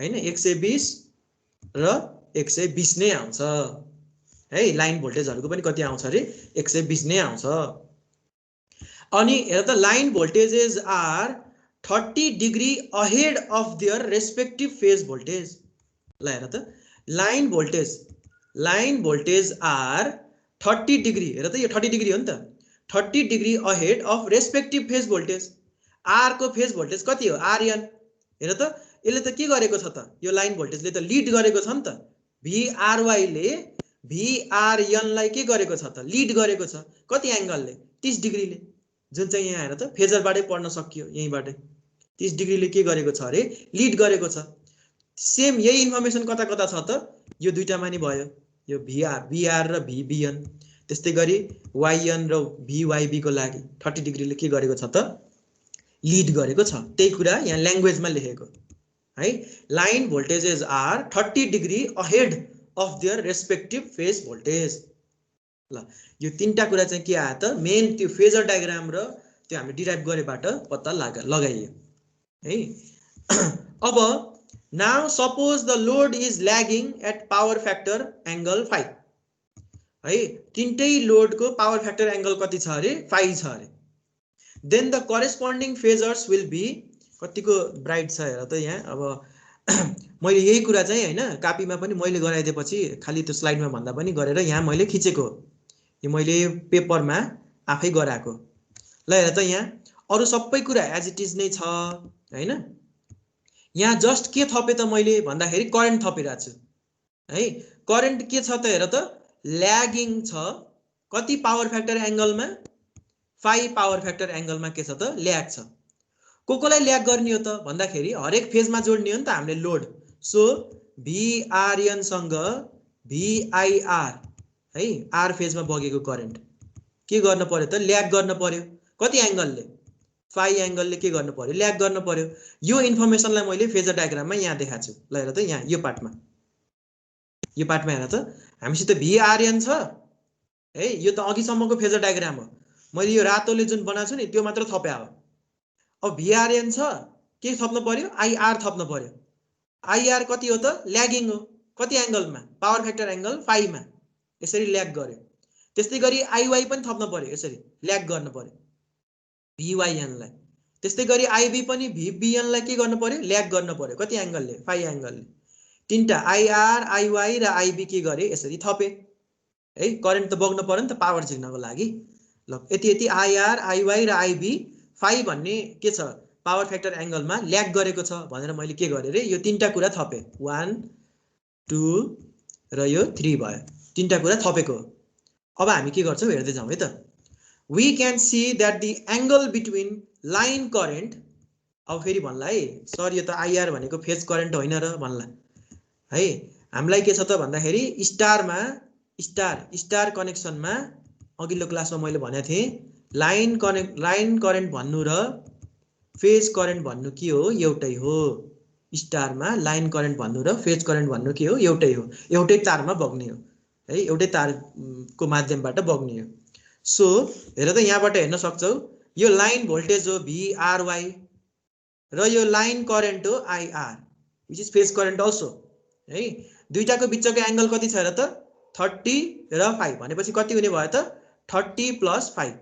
हैन, 120 र 120 नै आउँछ है। लाइन भोल्टेजहरुको पनि कति आउँछ अरे 120 नै आउँछ। अनि हेर त line voltages are 30 degree ahead of their respective phase voltage. ल हेर त लाइन भोल्टेज आर 30 डिग्री, हेर त यो 30 डिग्री हो नि त, 30 degree ahead of respective phase voltage. R को फेज भोल्टेज कति हो आरएन। हेर त यसले त के गरेको छ त, यो लाइन भोल्टेजले त लिड गरेको छ नि त, VRY ले VRN लाई के गरेको छ त लिड गरेको छ, कति एंगलले 30 डिग्रीले, जुन चाहिँ यहाँ हेर त फेजरबाटै पढ्न सकियो, यहीँबाटै 30 डिग्रीले के गरेको छ अरे लिड गरेको छ। सेम यही इन्फर्मेसन कता कता छ त, यो दुईटामा नि भयो, यो VR र VBN। त्यस्तै गरी YN र VYB को लागि 30 डिग्रीले के गरेको छ त लिड गरेको छ। त्यही कुरा यहाँ ल्याङ्ग्वेजमा लेखेको है। Line voltages are 30 degree ahead of their respective phase voltage. ल यो 3टा कुरा चाहिँ के आयो त, मेन त्यो फेजर डायग्राम र त्यो हामीले डिराइभ गरेबाट पत्ता लगाइयो है। अब now suppose the load is lagging at power factor angle 5 है। 3टै लोडको पावर फ्याक्टर एंगल कति छ अरे 5 छ अरे। Then the corresponding phasors will be, कतिको ब्राइट छ हेर त यहाँ। अब मैले यही कुरा चाहिँ हैन कापीमा पनि मैले गराइदिएपछि खाली त्यो स्लाइडमा भन्दा पनि गरेर यहाँ मैले खिचेको, यो मैले पेपरमा आफै गराएको। ल हेर त यहाँ अरु सबै कुरा एज इट इज नै छ हैन। यहाँ जस्ट के थपे त मैले भन्दाखेरि करेन्ट थपिरहेको छु है। करेन्ट के छ त हेर त ल्यागिङ छ, कति पावर फ्याक्टर एंगलमा 5 पावर फ्याक्टर एंगलमा के छ त ल्याग छ। कोलाई ल्याग गर्ने हो त भन्दाखेरि हरेक फेजमा जोड्ने हो नि त हामीले लोड। सो VRN सँग VIR है, आर फेजमा बगेको करेन्ट के गर्न पर्यो त ल्याग गर्न पर्यो, कति एंगलले फाइ एंगलले के गर्नु पर्यो ल्याग गर्नु पर्यो यो इन्फर्मेसनलाई मैले फेजर डायग्राममा यहाँ देखाएको छु ल हेर त यहाँ यो पार्टमा हेर त हामीसित VRN छ है यो त अघिसम्मको फेजर डायग्राम हो मैले यो रातोले जुन बनाएको छु नि त्यो मात्र थपे हो अब VRN छ के थप्नु पर्यो IR थप्नु पर्यो IR कति हो त ल्यागिङ हो कति एंगलमा पावर फ्याक्टर एंगल फाइमा यसरी ल्याग गर्यो त्यस्तै गरी IY पनि थप्नु पर्यो यसरी ल्याग गर्नु पर्यो VYN लाई त्यस्तै गरी IB पनि VBN लाई के गर्नु पर्यो ल्याग गर्नु पर्यो कति एंगलले फाइ एंगलले तीनटा IR IY र IB के गरे यसरी थपे है करेन्ट त बग्नु पर्यो नि त पावर झिक्नको लागि ल यति यति IR IY र IB फाइ भन्ने के छ पावर फ्याक्टर एंगलमा ल्याग गरेको छ भनेर मैले के गरे रे यो तीनटा कुरा थपे 1 2 र यो 3 भयो तीनटा कुरा थपेको अब हामी के गर्छौं हेर्दै जाउँ है त we can see that the angle between line current अब फेरि भन्ला है सर यो त IR भनेको फेज करेन्ट होइन र भन्ला है हामीलाई के छ त भन्दाखेरि स्टारमा स्टार कनेक्सनमा अघिल्लो क्लासमा मैले भनेको थिएँ लाइन करेन्ट भन्नु र फेज करेन्ट भन्नु के हो एउटै हो स्टारमा लाइन करेन्ट भन्नु र फेज करेन्ट भन्नु के हो एउटै हो एउटै तारमा बग्ने हो है एउटै तारको माध्यमबाट बग्ने हो सो हेर त यहाँबाट हेर्न सक्छौ यो लाइन भोल्टेज हो VRY र यो लाइन करेन्ट हो IR which is phase current also है दुईटाको बीचको एंगल कति छ र त 30 र 5 भनेपछि कति हुने भयो त 30 + 5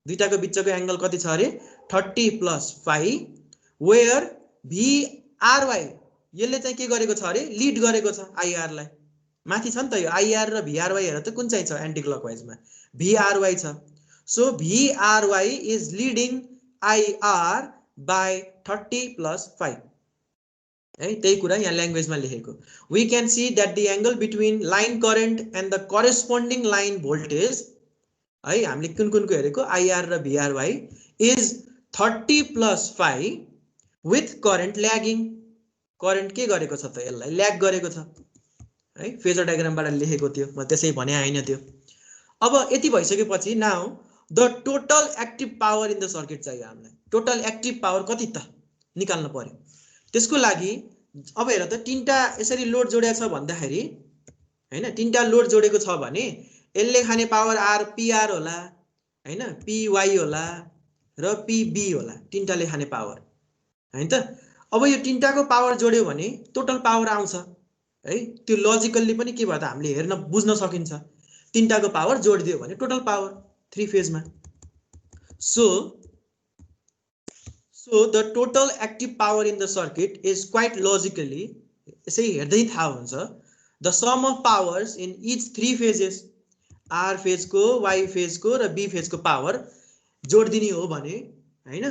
दुईटाको बीचको एंगल कति छ रे 30 + 5 वेयर VRY यसले चाहिँ के गरेको छ रे लिड गरेको छ IR लाई माथि छ नि त यो IR र VRY हेर त कुन चाहिँ छ एन्टी क्लकवाइजमा VRY छ so VRY is leading IR by 30 + 5 है त्यही कुरा यहाँ ल्याङ्ग्वेजमा लेखेको we can see that the angle between line current and the corresponding line voltage है हामीले कुन कुनको हेरेको IR र VRY is 30 + 5 with current lagging current के गरेको छ त यसलाई ल्याग गरेको छ है फेजर डायग्रामबाट लेखेको थियो म त्यसै भने हैन त्यो अब यति भइसकेपछि now the total active power in the circuit चाहियो हामीलाई टोटल एक्टिभ पावर कति त निकाल्न पर्यो त्यसको लागि अब हेर त तीनटा यसरी लोड जोडेको छ भन्दाखेरि हैन तीनटा लोड जोडेको छ भने यसले खाने पावर PR होला हैन PY होला र PB होला तीनटाले खाने पावर हैन त अब यो तीनटाको पावर जोड्यो भने टोटल पावर आउँछ है त्यो लजिकल्ली पनि के भयो त हामीले हेर्न बुझ्न सकिन्छ तीनटाको पावर जोडिदियो भने total power 3 फेजमा So the total active power in the circuit is quite logically यसै हेर्दै थाहा हुन्छ the sum of powers in each 3 phases R phase को Y phase को र B phase को पावर जोड्दिने हो भने हैन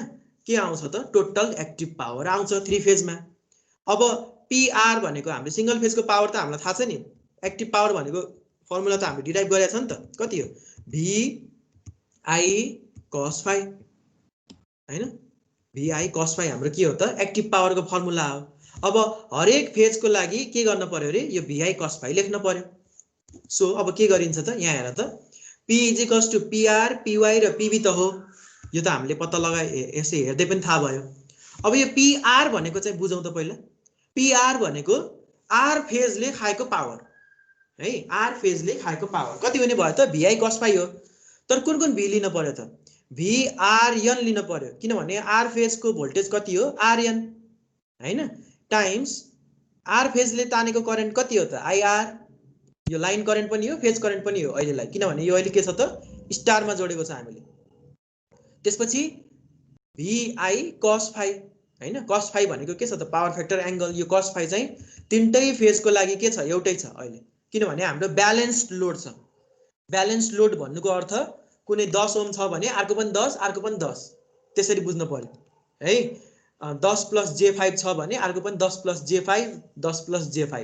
के आउँछ त टोटल एक्टिभ पावर आउँछ 3 फेजमा अब PR भनेको हामीले सिंगल फेजको पावर त हामीलाई थाहा छ नि एक्टिभ पावर भनेको फर्मुला त हामीले डिराइभ गरेका छ नि त कति हो VI cos phi हैन VI cos phi हाम्रो के हो त एक्टिभ पावरको फर्मुला हो अब हरेक फेजको लागि के गर्न पर्यो रे यो VI cos phi लेख्न पर्यो सो अब के गरिन्छ त यहाँ हेर त P = PR PY र PB त हो यो त हामीले पत्ता लगाए यसै हेर्दै पनि थाहा भयो अब यो PR भनेको चाहिँ बुझौं त पहिला PR भनेको R फेजले खाएको पावर है R फेजले खाएको पावर कति हुने भयो त VI cos phi हो तर कुन कुन V लिन पर्यो त VRN लिन पर्यो किनभने R फेज को भोल्टेज कति हो RN हैन टाइम्स R फेजले तानेको करेन्ट कति हो त IR यो लाइन करेन्ट पनि हो फेज करेन्ट पनि हो अहिलेलाई किनभने यो अहिले के छ त स्टारमा जोडेको छ हामीले त्यसपछि VI cos phi हैन cos phi भनेको के छ त पावर फ्याक्टर एंगल यो cos phi चाहिँ तीनटै फेजको लागि के छ एउटै छ अहिले किनभने हाम्रो ब्यालेन्स्ड लोड छ ब्यालेन्स्ड लोड भन्नुको अर्थ कुनै 10 ओम छ भने अर्को पनि 10 अर्को पनि 10 त्यसरी बुझ्न पर्यो है 10 + j5 छ भने अर्को पनि 10 + j5 10 + j5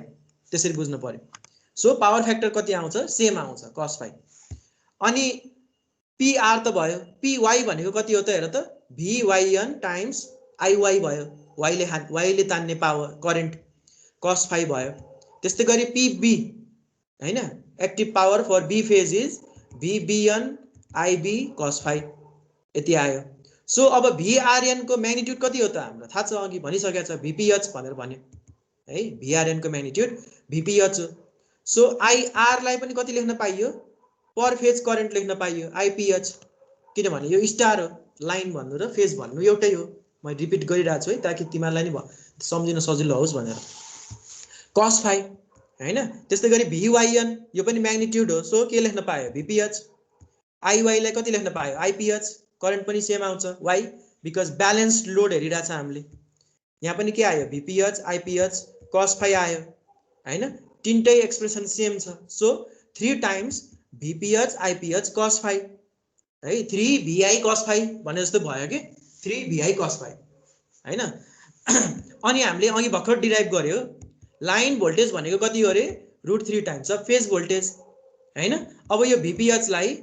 त्यसरी बुझ्न पर्यो सो पावर फ्याक्टर कति आउँछ सेम आउँछ cos phi अनि PR त भयो PY भनेको कति हो त हेर त VYN टाइम्स IY भयो Y ले तान्ने पावर करेन्ट cos phi भयो त्यस्तै गरी PB हैन active power for B phase is VBN IB cos phi यति आयो सो अब VRN को म्याग्निट्युड कति हो त हाम्रो थाहा छ अघि भनिसकेको छ VPH भनेर भन्यो है VRN को म्याग्निट्युड VPH हो सो IR लाई पनि कति लेख्न पाइयो पर फेज करेन्ट लेख्न पाइयो IPH किनभने यो स्टार हो लाइन भन्नु र फेज भन्नु एउटै हो म रिपिट गरिरहेको छु है ताकि तिमीलाई नि सम्झिन सजिलो होस् भनेर cos phi हैन त्यस्तै गरी VYN यो पनि म्याग्निट्युड हो सो के लेख्न पायो VPH IY लाई कति लेख्न पायो IPH करेन्ट पनि सेम आउँछ why बिकज ब्यालेन्स्ड लोड हेरिरहेछ हामीले यहाँ पनि के आयो VPH IPH cos phi आयो हैन तीनटै एक्सप्रेसन सेम छ so 3 times VPH IPH cos phi है 3VI cos phi भने जस्तो भयो के 3VI cos phi हैन अनि हामीले अघि भर्खर डिराइभ गर्यो लाइन भोल्टेज भनेको कति हो रे √3 टाइम्स अफ फेज भोल्टेज हैन अब यो VPH लाई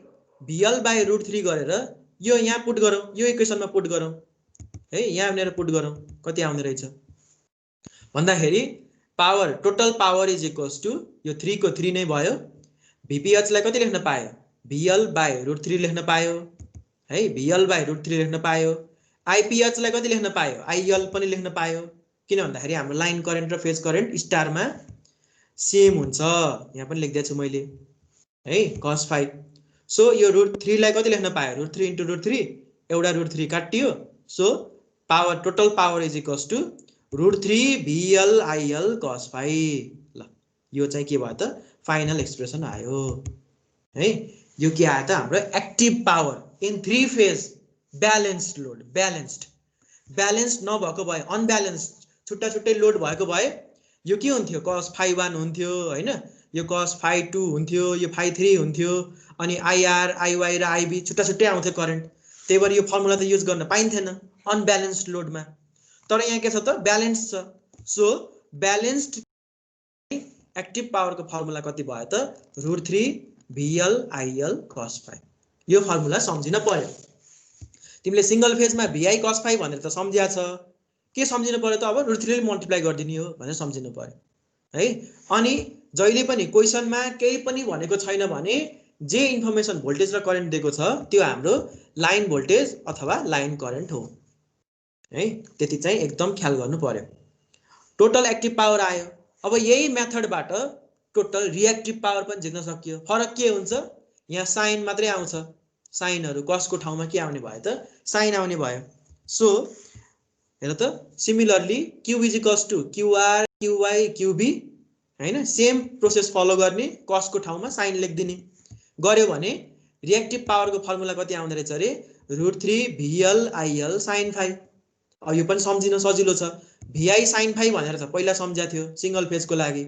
VL/√3 गरेर यो यहाँ पुट गरौँ यो इक्वेसनमा पुट गरौँ है यहाँ भनेर पुट गरौँ कति आउने रहेछ भन्दाखेरि power total power is equals to यो 3 को 3 नै भयो VPH लाई कति लेख्न पायो VL/√3 लेख्न पायो है VL/√3 लेख्न पायो IPH लाई कति लेख्न पायो IL पनि लेख्न पायो किन भन्दाखेरि हाम्रो लाइन करेन्ट र फेज करेन्ट स्टारमा सेम हुन्छ यहाँ पनि लेख्दै छु मैले है cos phi सो यो √3 लाई कति लेख्न पायो √3 * √3 एउटा √3 काटियो so power total power is equals to √3 VL IL cos phi ल यो चाहिँ के भयो त फाइनल एक्सप्रेसन आयो है यो के आयो त हाम्रो active power in 3 phase balanced load balanced नभएको भए अनब्यालेन्स्ड छुट्टा छुट्टै लोड भएको भए यो के हुन्थ्यो cos phi 1 हुन्थ्यो हैन यो cos phi 2 हुन्थ्यो यो phi 3 हुन्थ्यो अनि IR IY र IB छुट्टा छुट्टै आउँथ्यो करेन्ट त्यही भएर यो फर्मुला त युज गर्न पाइन्थेन अनब्यालेन्स्ड लोडमा तर यहाँ के छ त ब्यालेन्स छ सो ब्यालेन्स्ड एक्टिभ पावरको फर्मुला कति भयो त √3 VL IL cos phi यो फर्मुला सम्झिन पर्यो तिमीले सिंगल फेजमा VI cos phi भनेर त सम्झ्या छ के सम्झिनु पर्यो त अब √3 ले मल्टिप्लाई गर्दिने हो भनेर सम्झिनु पर्यो है अनि जहिले पनि क्वेशनमा केही पनि भनेको छैन भने जे इन्फर्मेसन भोल्टेज र करेन्ट दिएको छ त्यो हाम्रो लाइन भोल्टेज अथवा लाइन करेन्ट हो है त्यति चाहिँ एकदम ख्याल गर्नु पर्यो टोटल एक्टिभ पावर आयो अब यही मेथडबाट टोटल रिएक्टिभ पावर पनि झिक्न सकियो फरक के हुन्छ यहाँ साइन मात्रै आउँछ साइनहरु cos को ठाउँमा के आउने भयो त साइन आउने भयो सो हेर त similarly Q is equals to QR QY QB हैन सेम प्रोसेस फलो गर्ने cos को ठाउँमा साइन लेख्दिने गर्यो भने रिएक्टिभ पावरको फर्मुला कति आउँदै रहेछ रे √3 VL IL sin phi अब यो पनि सम्झिन सजिलो छ VI sin phi भनेर त पहिला सम्झ्या थियो सिंगल फेजको लागि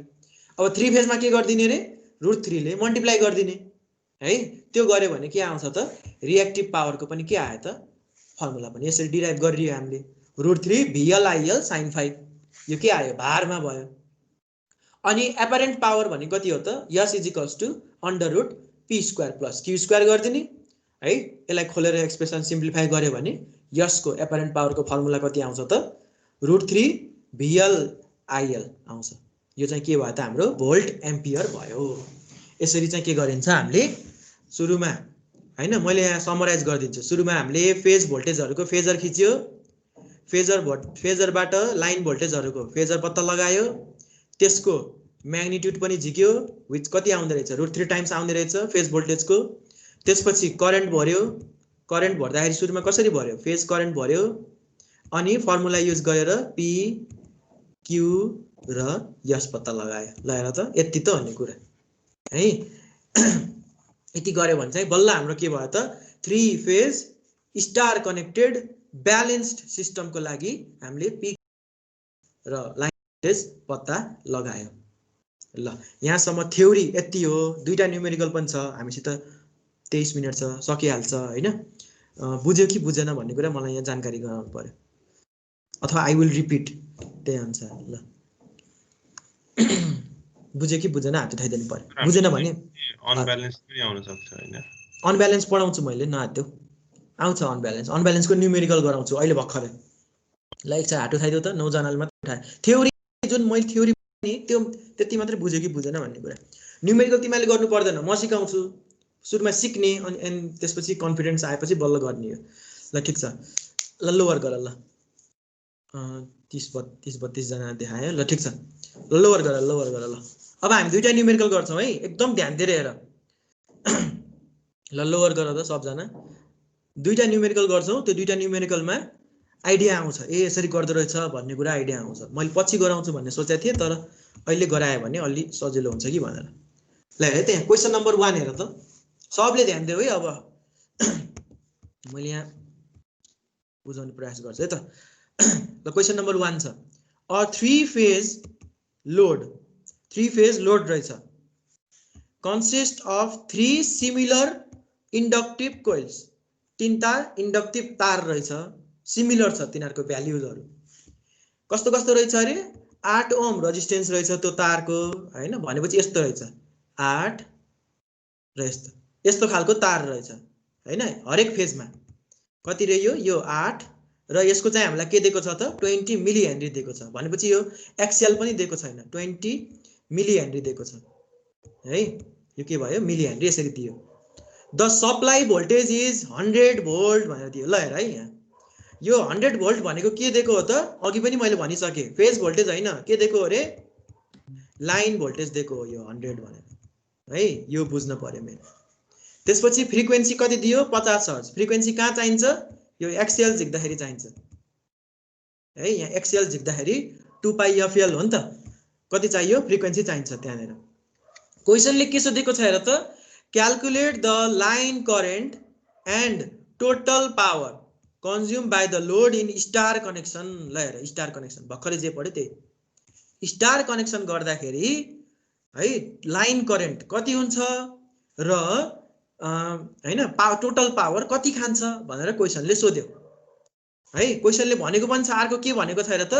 अब 3 फेजमा के गर्दिने रे √3 ले मल्टिप्लाई गर्दिने है त्यो गर्यो भने के आउँछ त रिएक्टिभ पावरको पनि के आयो त फर्मुला पनि यसरी डिराइभ गरियो हामीले √3 VL IL sin phi यो के आयो भारमा भयो अनि एपरेन्ट पावर भने कति हो त S is equals to √p² + q² गर्दिने है यसलाई खोलेर एक्सप्रेसन सिम्प्लिफाई गर्यो भने S को एपरेन्ट पावरको फर्मुला कति आउँछ त √3 VL IL आउँछ यो चाहिँ के भयो त हाम्रो भोल्ट एम्पियर भयो यसरी चाहिँ के गरिन्छ हामीले सुरुमा हैन मैले यहाँ समराइज गर्दिन्छु सुरुमा हामीले फेज भोल्टेजहरुको फेजर खिच्यो फेजरबाट लाइन भोल्टेजहरुको फेजर पत्ता लगायो त्यसको म्याग्निट्युड पनि झिक्यो व्हिच कति आउँदै रहेछ √3 टाइम्स आउँदै रहेछ फेज भोल्टेजको त्यसपछि करेन्ट भर्यो करेन्ट भर्दाखेरि सुरुमा कसरी भर्यो फेज करेन्ट भर्यो अनि फर्मुला युज गरेर P Q र S पत्ता लगायो ल हेर त यति त भन्ने कुरा है यति गर्यो भने चाहिँ बल्ल हाम्रो के भयो त 3 फेज स्टार कनेक्टेड ब्यालेन्स्ड सिस्टमको लागि हामीले P र लाइन भोल्टेज पत्ता लगायो ल यहाँसम्म थ्योरी यति हो दुईटा न्यूमेरिकल पनि छ हामीसित 23 मिनेट छ सकिहाल्छ हैन बुझ्यो कि बुझेन भन्ने कुरा मलाई यहाँ जानकारी गराउनु पर्यो अथवा आई विल रिपिट त्यही अनुसार ल बुझ्यो कि बुझेन हात उठाइदिनु पर्यो बुझेन भने अनब्यालेन्स पनि आउन सक्छ हैन अनब्यालेन्स पढाउँछु मैले नहात्यो आउँछ अनब्यालेन्सको न्यूमेरिकल गराउँछु अहिले भर्खरै ल एकछिन हात उठाइदियो त 9 जनाले मात्र उठाए थ्योरी जुन मैले थ्योरी नि त्यो त्यति मात्रै बुझ्यो कि बुझेन भन्ने कुरा न्यूमेरिकल तिमीले गर्नु पर्दैन म सिकाउँछु सुरुमा सिक्ने अनि त्यसपछि कन्फिडेन्स आएपछि बल्ल गर्ने हो ल ठीक छ ल लोवर गर ल 30-32 जना देखायो ल ठीक छ ल लोवर गर ल अब हामी दुईटा न्युमेरिकल गर्छौं है एकदम ध्यान दिएर हेर ल लोवर गर त सबजना दुईटा न्युमेरिकल गर्छौं त्यो दुईटा न्युमेरिकलमा आइडिया आउँछ ए यसरी गर्दो रहेछ भन्ने कुरा आइडिया आउँछ मैले पछि गराउँछु भन्ने सोचेको थिएँ तर अहिले गराए भने अलि सजिलो हुन्छ कि भनेर ल हेर त्यहाँ क्वेशन नम्बर 1 हेर त सबले ध्यान दियो है अब मैले यहाँ बुझाउने प्रयास गर्छु है त ल क्वेशन नम्बर 1 छ अ थ्री फेज लोड रहेछ consist of 3 similar inductive coils तीनटा इन्डक्टिभ तार रहेछ सिमिलर छ तिनीहरुको भ्याल्युजहरु कस्तो कस्तो रहेछ अरे 8 ओम रेजिस्टेन्स रहेछ त्यो तारको हैन भनेपछि यस्तो रहेछ 8 र यस्तो खालको तार रहेछ हैन हरेक फेजमा कति रे यो 8 र यसको चाहिँ हामीलाई के दिएको छ त 20 मिली हेनरी दिएको छ भनेपछि यो एक्सएल पनि दिएको छैन 20 मिली हेनरी दिएको छ है यो के भयो मिली हेनरी यसरी दियो the supply voltage is 100 volt भनेर दियो ल हेर है यहाँ यो 100 भोल्ट भनेको के दिएको हो त अघि पनि मैले भनिसके फेज भोल्टेज हैन के दिएको हो रे लाइन भोल्टेज दिएको हो यो 100 भनेर है यो बुझ्न पर्यो मेरो त्यसपछि फ्रिक्वेन्सी कति दियो 50 हर्ज फ्रिक्वेन्सी कहाँ चाहिन्छ यो एक्सएल झिक्दाखेरि चाहिन्छ है यहाँ एक्सएल झिक्दाखेरि 2 पाई एफएल हो नि त कति चाहियो फ्रिक्वेन्सी चाहिन्छ त्यहाँनेर क्वेशनले के सोधेको छ हेर त calculate the line current and total power consume by the load in star connection ल हेर स्टार कनेक्सन भर्खरै जे पढ्यो त्यही स्टार कनेक्सन गर्दाखेरि है लाइन करेन्ट कति हुन्छ र हैन टोटल पावर कति खान्छ भनेर क्वेशनले सोध्यो है क्वेशनले भनेको पनि छ अर्को के भनेको छ हेर त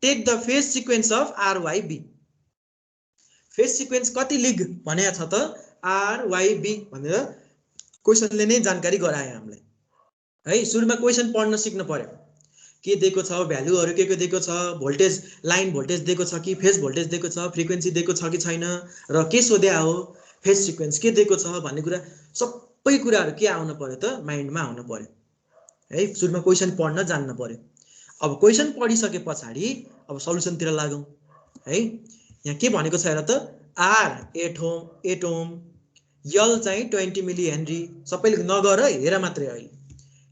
take the phase sequence of RYB phase sequence कति लिग भनेको छ त आरवाईबी भनेर क्वेशनले नै जानकारी गराए हामीलाई है सुरुमा क्वेशन पढ्न सिक्न पर्यो के दिएको छ भ्यालुहरु के दिएको छ भोल्टेज लाइन भोल्टेज दिएको छ कि फेज भोल्टेज दिएको छ फ्रिक्वेन्सी दिएको छ कि छैन र के सोध्या हो फेज सिक्वेन्स के दिएको छ भन्ने कुरा सबै कुराहरु के आउन पर्यो त माइन्डमा आउन पर्यो है सुरुमा क्वेशन पढ्न जान्न पर्यो अब क्वेशन पढिसके पछाडी अब सल्युसन तिर लागौं है यहाँ के भनेको छ हेर त आर 8 ओम यल चाहिँ 20 मिली हेनरी सबैले नगर हेर मात्रै अहिले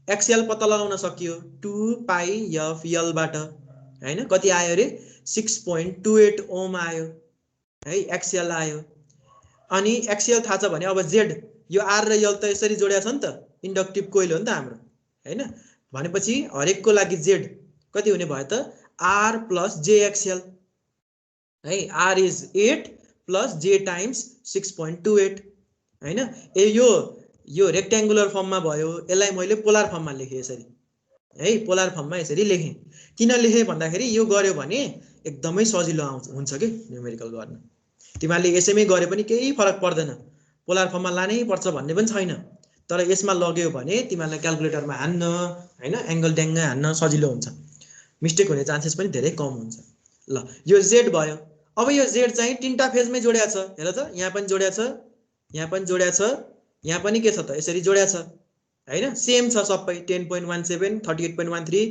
एक्सएल पत्ता लगाउन सकियो 2 पाई एफ यल बाट हैन कति आयो रे 6.28 ओम आयो है एक्सएल आयो अनि एक्सएल थाहा छ भने अब जेड यो आर र यल त यसरी जोड्या छ नि त इन्डक्टिभ कोइल हो नि त हाम्रो हैन भनेपछि हरेकको लागि जेड कति हुने भयो त आर प्लस जे एक्सएल है आर इज 8 प्लस जे टाइम्स 6.28 हैन ए यो रेक्ट्याङ्गुलर फर्ममा भयो यसलाई मैले पोलर फर्ममा लेखे यसरी है पोलर फर्ममा यसरी लेखे किन लेखे भन्दाखेरि यो गर्यो भने एकदमै सजिलो हुन्छ के न्युमेरिकल गर्न तिमीले यसैमै गरे पनि केही फरक पर्दैन पोलर फर्ममा लानै पर्छ भन्ने पनि छैन तर यसमा लग्यो भने तिमीलाई क्याल्कुलेटरमा हान्न हैन एंगल ड्याङ्ग हान्न सजिलो हुन्छ मिस्टेक हुने चान्सेस पनि धेरै कम हुन्छ ल यो जेड भयो अब यो जेड चाहिँ तीनटा फेजमै जोड्या छ हेर त यहाँ पनि जोड्या छ यहाँ पनि जोड्या छ यहाँ पनि के छ त यसरी जोड्या छ हैन सेम छ सबै 10.17 38.13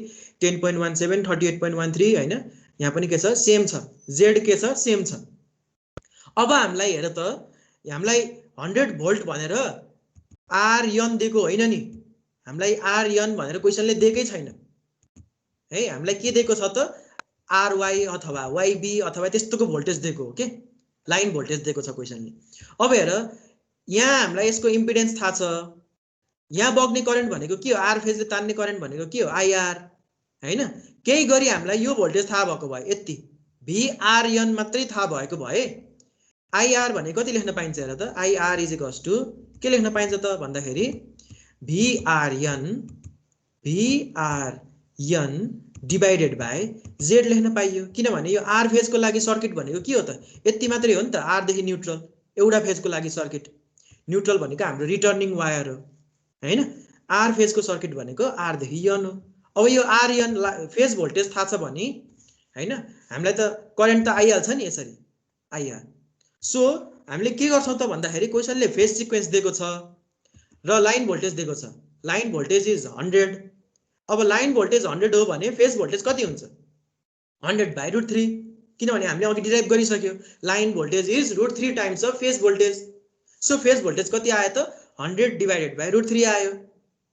10.17 38.13 हैन यहाँ पनि के छ सेम छ जेड के छ सेम छ अब हामीलाई हेर त हामीलाई 100 भोल्ट भनेर आर एन दिएको हैन नि हामीलाई आर एन भनेर क्वेशनले दिएकै छैन है हामीलाई के दिएको छ त आरवाई अथवा वाईबी अथवा त्यस्तोको भोल्टेज दिएको हो के लाइन भोल्टेज दिएको छ क्वेशनले अब हेर यहाँ हामीलाई यसको इम्पिडेन्स थाहा छ यहाँ बग्ने करेन्ट भनेको के हो आर फेजले तान्ने करेन्ट भनेको के हो आईआर हैन केही गरी हामीलाई यो भोल्टेज थाहा भएको भए यति भीआरएन मात्रै थाहा भएको भए आईआर भने कति लेख्न पाइन्छ हेर त आईआर इज इक्वल्स टु के लेख्न पाइन्छ त भन्दाखेरि भीआरएन डिवाइडेड बाइ जेड लेख्न पाइयो किनभने यो आर फेजको लागि सर्किट भनेको के हो त यति मात्रै हो नि त आर देखि न्यूट्रल एउटा फेजको लागि सर्किट न्यूट्रल भनेको हाम्रो रिटर्निङ वायर हो हैन आर फेजको सर्किट भनेको आर देखि एन हो अब यो आर एन फेज भोल्टेज थाहा छ भने हैन हामीलाई त करेन्ट त आइहाल्छ नि यसरी आईआर सो हामीले के गर्छौं त भन्दाखेरि क्वेशनले फेज सिक्वेन्स दिएको छ र लाइन भोल्टेज दिएको छ लाइन भोल्टेज इज 100 अब लाइन भोल्टेज 100 हो भने फेज भोल्टेज कति हुन्छ 100/√3 किनभने हामीले अघि डिराइभ गरिसक्यो line voltage is √3 times of phase voltage so phase voltage कति आयो त 100/√3 आयो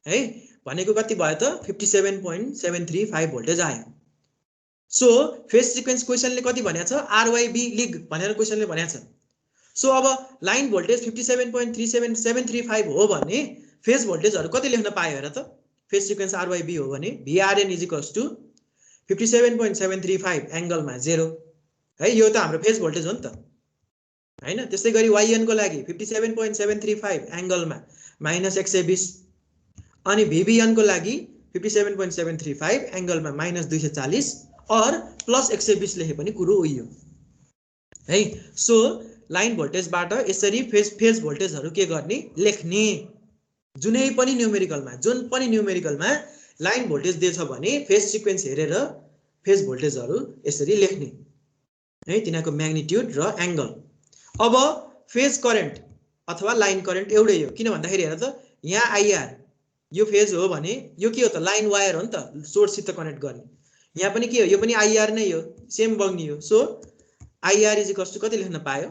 है भनेको कति भयो त 57.735 भोल्टेज आयो सो फेज सिक्वेन्स क्वेशनले कति भनेको छ आरवाईबी लिग भनेर क्वेशनले भनेको छ सो अब लाइन भोल्टेज 57.37735 हो भने फेज भोल्टेजहरु कति लेख्न पायो हेर त फेज सिक्वेन्स आरवाईबी हो भने VRN = 57.735 एंगलमा 0 है यो त हाम्रो फेज भोल्टेज हो नि त हैन त्यस्तै गरी YN को लागि 57.735 एंगलमा -120 अनि VBN को लागि 57.735 एंगलमा -240 और +120 लेखे पनि कुरो हो यो है सो लाइन भोल्टेजबाट यसरी फेज भोल्टेजहरु के गर्ने लेख्ने जुनै पनि न्यूमेरिकलमा लाइन भोल्टेज दिएछ भने फेज सिक्वेन्स हेरेर फेज भोल्टेजहरु यसरी लेख्ने है तिनीको म्याग्निट्युड र एंगल अब फेज करेन्ट अथवा लाइन करेन्ट एउटै हो किन भन्दाखेरि हेर त यहाँ IR यो फेज हो भने यो के हो त लाइन वायर हो नि त सोर्स सित कनेक्ट गर्ने यहाँ पनि के हो यो पनि IR नै हो सेम बग्नी हो सो IR = कति लेख्न पायो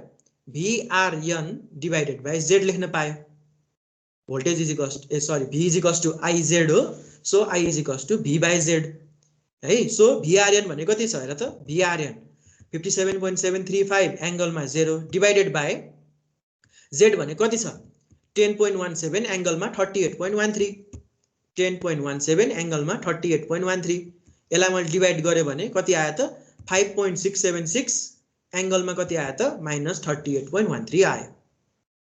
VRN/Z लेख्न पायो भोल्टेज V = हो सो I = V/Z है सो VRN भने कति छ हेर त VRN 57.735 एंगलमा 0 डिवाइडेड बाइ Z भने कति छ 10.17 एंगलमा 38.13 10.17 एंगलमा 38.13 यसलाई मैले डिवाइड गरे भने कति आयो त 5.676 एंगलमा कति आयो त -38.13 आयो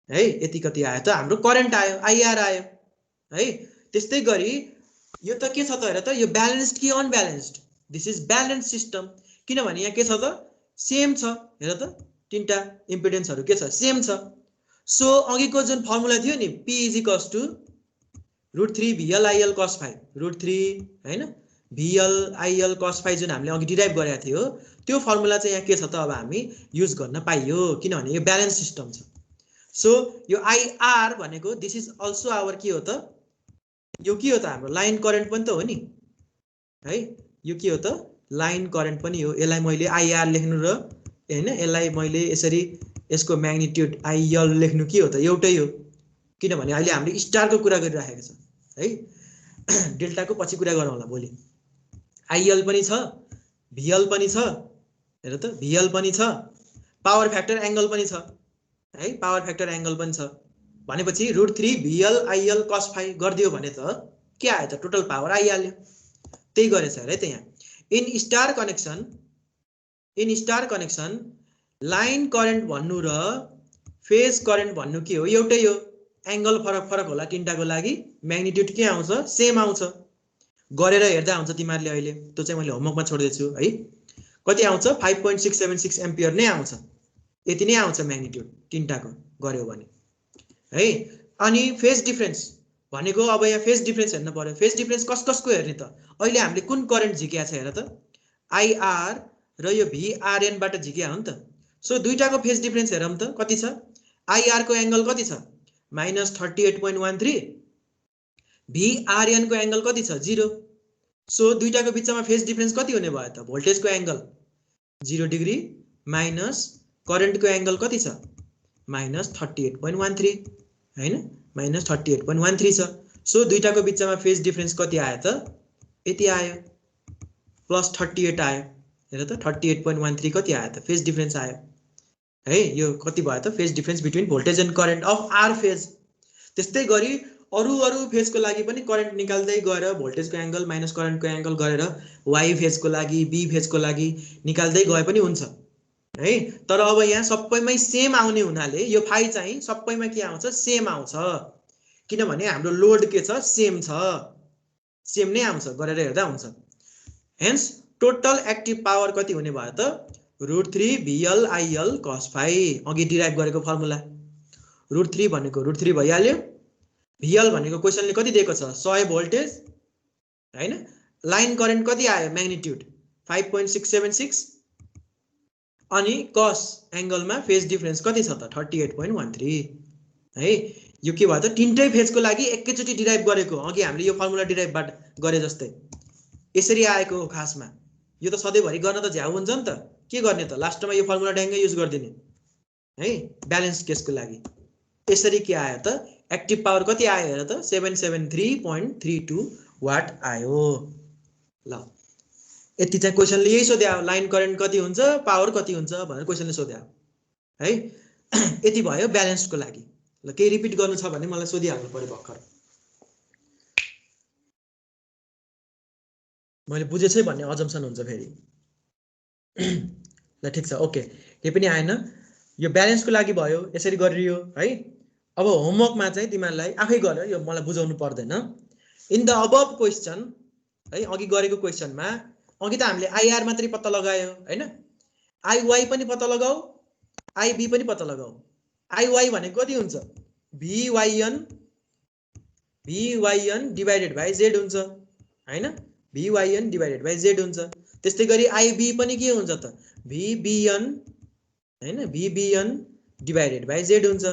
है यति कति आयो त हाम्रो करेन्ट आयो IR आयो है त्यस्तै गरी यो त के छ त हेर त यो ब्यालेन्स्ड कि अनब्यालेन्स्ड दिस इज ब्यालेन्स्ड सिस्टम किनभने यहाँ के छ त सेम छ हेर त तीनटा इम्पिडेन्सहरु के छ सेम छ सो अघिको जुन फर्मुला थियो नि P = √3 VL/IL cos phi √3 हैन VL/IL cos phi जुन हामीले अघि डिराइभ गरेका थियो त्यो फर्मुला चाहिँ यहाँ के छ त अब हामी युज गर्न पाइयो किनभने यो ब्यालेन्स सिस्टम छ सो यो IR भनेको दिस इज अल्सो आवर के हो त यो के हो त हाम्रो लाइन करेन्ट पनि त हो नि है यो के हो त लाइन करेन्ट पनि हो यसलाई मैले IR लेख्नु र हैन यसलाई मैले यसरी यसको म्याग्निट्युड IL लेख्नु के हो त एउटै हो किनभने अहिले हामीले स्टारको कुरा गरिराखेको छ है डेल्टाको पछि कुरा गरौँ होला भोलि IL पनि छ VL पनि छ हेर त VL पनि छ पावर फ्याक्टर एंगल पनि छ है पावर फ्याक्टर एंगल पनि छ भनेपछि √3 VL/IL cos phi गर्दियो भने त के आयो त टोटल पावर आइहाल्यो त्यही गरेछ है त यहाँ in star connection line current भन्नु र फेज करेन्ट भन्नु के हो एउटै हो एंगल फरक होला तीनटाको लागि म्याग्निट्युड के आउँछ सेम आउँछ गरेर हेर्दा हुन्छ तिमीहरुले अहिले त्यो चाहिँ मैले होमवर्कमा छोड्दै छु है कति आउँछ 5.676 एम्पियर नै आउँछ यति नै आउँछ म्याग्निट्युड तीनटाको गर्यो भने है अनि फेज डिफरेन्स भनेको अब यहाँ फेज डिफरेन्स हेर्न पर्यो फेज डिफरेन्स कसको हेर्ने त अहिले हामीले कुन करेन्ट झिक्या छ हेर त IR र यो VRN बाट झिक्या हो नि त सो दुईटाको फेज डिफरेन्स हेरौँ त कति छ IR को एंगल कति छ -38.13 VRN को एंगल कति छ 0 सो दुईटाको बीचमा फेज डिफरेन्स कति हुने भयो त भोल्टेज को एंगल 0 डिग्री माइनस करेन्ट को एंगल कति छ -38.13 हैन -38.13 छ सो दुईटाको बीचमा फेज डिफरेन्स कति आयो त यति आयो +38 आयो हेर त 38.13 कति आयो त फेज डिफरेन्स आयो है यो कति भयो त phase difference between voltage and current of R phase त्यस्तै गरी अरु फेज को लागि पनि करेन्ट निकाल्दै गएर भोल्टेज को एंगल माइनस करेन्ट को एंगल गरेर Y फेज को लागि B फेज को लागि निकाल्दै गए पनि हुन्छ है तर अब यहाँ सबैमै सेम आउने हुनाले यो फाइ चाहिँ सबैमा के आउँछ सेम आउँछ किनभने हाम्रो लोड के छ सेम नै आउँछ गरेर हेर्दा हुन्छ हेन्स टोटल एक्टिभ पावर कति हुने भयो त √3 VL/IL cos phi अघि डिराइभ गरेको फर्मुला √3 भनेको √3 भइहाल्यो VL भनेको क्वेशनले कति दिएको छ 100 भोल्टेज हैन लाइन करेन्ट कति आयो म्याग्निट्युड 5.676 अनि cos एंगलमा फेज डिफरेन्स कति छ त 38.13 है यो के भयो त तीनटै फेजको लागि एकैचोटी डिराइभ गरेको अघि हामीले यो फर्मुला डिराइभबाट गरे जस्तै यसरी आएको हो खासमा यो त सधैँभरि गर्न त झ्याउ हुन्छ नि त के गर्ने त लास्टमा यो फर्मुला ड्याङ्गै युज गरिदिने है ब्यालेन्स केसको लागि यसरी के आयो त एक्टिभ पावर कति आयो हेर त 773.32 वाट आयो ल यति चाहिँ क्वेसनले यही सोध्या लाइन करेन्ट कति हुन्छ पावर कति हुन्छ भनेर क्वेसनले सोध्या है यति भयो ब्यालेन्सको लागि ल केही रिपिट गर्नु छ भने मलाई सोधिहाल्नु पर्यो भर्खर मैले बुझेछै भन्ने अजम्सन हुन्छ फेरि ल ठिक छ ओके के पनि आएन यो ब्यालेन्सको लागि भयो यसरी गरियो है अब होमवर्कमा चाहिँ तिमीहरूलाई आफै गर यो मलाई बुझाउनु पर्दैन इन द अबभ क्वेसन है अघि गरेको क्वेसनमा अघि त हामीले आइआर मात्रै पत्ता लगायो हैन आइवाई पनि पत्ता लगाऊ आइबी पनि पत्ता लगाऊ आइवाई भनेको कति हुन्छ VYN डिभाइडेड बाइ Z हुन्छ हैन VYN डिभाइडेड बाइ Z हुन्छ त्यस्तै गरी आइबी पनि के हुन्छ त VBN हैन VBN डिभाइडेड बाइ Z हुन्छ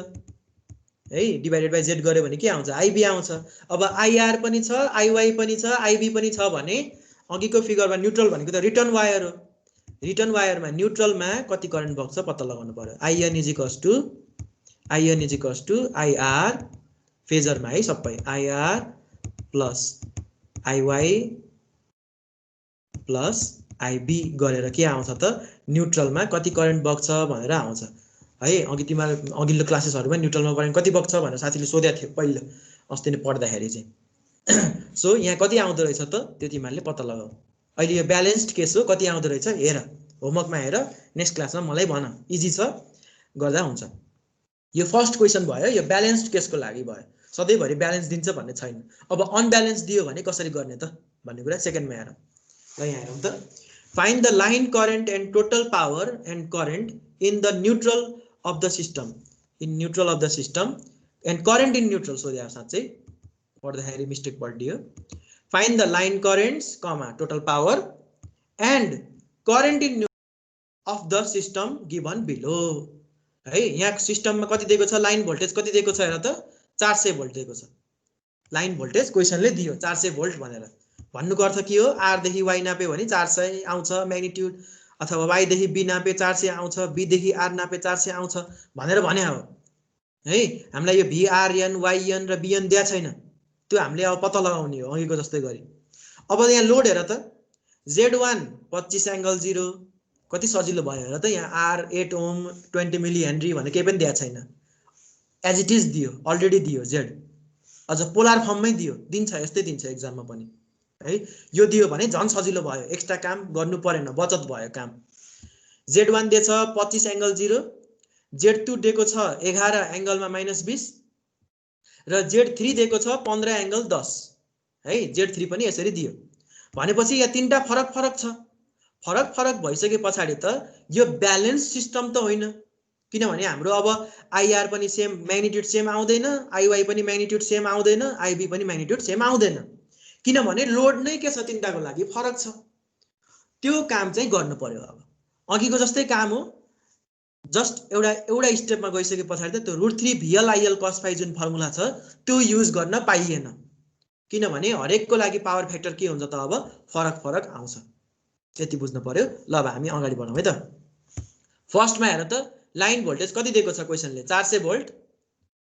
है डिभाइडेड बाइ Z गर्यो भने के आउँछ आइबी आउँछ अब आइआर पनि छ आइवाई पनि छ आइबी पनि छ भने अघिको फिगरमा न्यूट्रल भनेको त रिटर्न वायर हो रिटर्न वायरमा न्यूट्रलमा कति करेन्ट बग्छ पत्ता लगाउनु पर्यो IN IR फेजरमा है सबै IR plus IY plus IB गरेर के आउँछ त न्यूट्रलमा कति करेन्ट बग्छ भनेर आउँछ है अघि तिमीहरू अघिल्लो क्लासेसहरुमा न्यूट्रलमा करेन्ट कति बग्छ भनेर साथीले सोधेको थियो पहिलो अस्ति नै पढ्दाखेरि चाहिँ सो यहाँ कति आउँदो रहेछ त त्यो तिमीहरूले पत्ता लगाऊ अहिले यो ब्यालेन्स्ड केस हो कति आउँदो रहेछ हेर होमवर्कमा हेर नेक्स्ट क्लासमा मलाई भन इजी छ गर्दा हुन्छ यो फर्स्ट क्वेशन भयो यो ब्यालेन्स्ड केसको लागि भयो सधैँभरि ब्यालेन्स दिन्छ भन्ने छैन अब अनब्यालेन्स दियो भने कसरी गर्ने त भन्ने कुरा सेकेन्डमा हेरौँ ल यहाँ हेरौँ त find the line current and total power and current in the neutral of the system and current in neutral सोध्या साँच्चै पढ्दाखेरि मिस्टेक पल्टियो find the line currents comma total power and current in of the system given below है यहाँ सिस्टममा कति दिएको छ लाइन भोल्टेज कति दिएको छ हेर त 400 भोल्ट दिएको छ लाइन भोल्टेज क्वेसनले दियो 400 भोल्ट भनेर भन्नुको अर्थ के हो आर देखि वाइ नाप्यो भने 400 आउँछ म्याग्निट्युड अथवा वाइ देखि बी नाप्यो 400 आउँछ बी देखि आर नाप्यो 400 आउँछ भनेर भने हो है हामीलाई यो VRN YN र BN दिया छैन त्यो हामीले अब पत्ता लगाउने हो अघिको जस्तै गरी अब यहाँ लोड हेर त Z1 25 एंगल 0 कति सजिलो भयो हेर त यहाँ R 8 ओम 20 मिली हेनरी भने केही पनि दिया छैन एज इट इज दियो अलरेडी दियो Z अझ पोलर फर्ममै दियो दिन्छ यस्तै दिन्छ एक्जाममा पनि है यो दियो भने झन् सजिलो भयो एक्स्ट्रा काम गर्नु परेन बचत भयो काम Z1 दिएछ 25 एंगल 0 Z2 दिएको छ 11 एंगलमा -20 र Z3 दिएको छ 15 एंगल 10 है Z3 पनि यसरी दियो भनेपछि यहाँ तीनटा फरक छ फरक भइसके पछाडी त यो ब्यालेन्स सिस्टम त होइन किनभने हाम्रो अब IR पनि सेम म्याग्निट्युड सेम आउँदैन IY पनि म्याग्निट्युड सेम आउँदैन IB पनि म्याग्निट्युड सेम आउँदैन किनभने लोड नै के छ तीनटाको लागि फरक छ त्यो काम चाहिँ गर्नु पर्यो अब अघिको जस्तै काम हो जस्ट एउटा स्टेपमा गइसके पछाडी त त्यो √3 VLIL cos phi जुन फर्मुला छ त्यो युज गर्न पाइएन किनभने हरेकको लागि पावर फ्याक्टर के हुन्छ त अब फरक आउँछ त्यति बुझ्नु पर्यो ल अब हामी अगाडि बढौँ है त फर्स्टमा हेर त लाइन भोल्टेज कति दिएको छ क्वेसनले 400 भोल्ट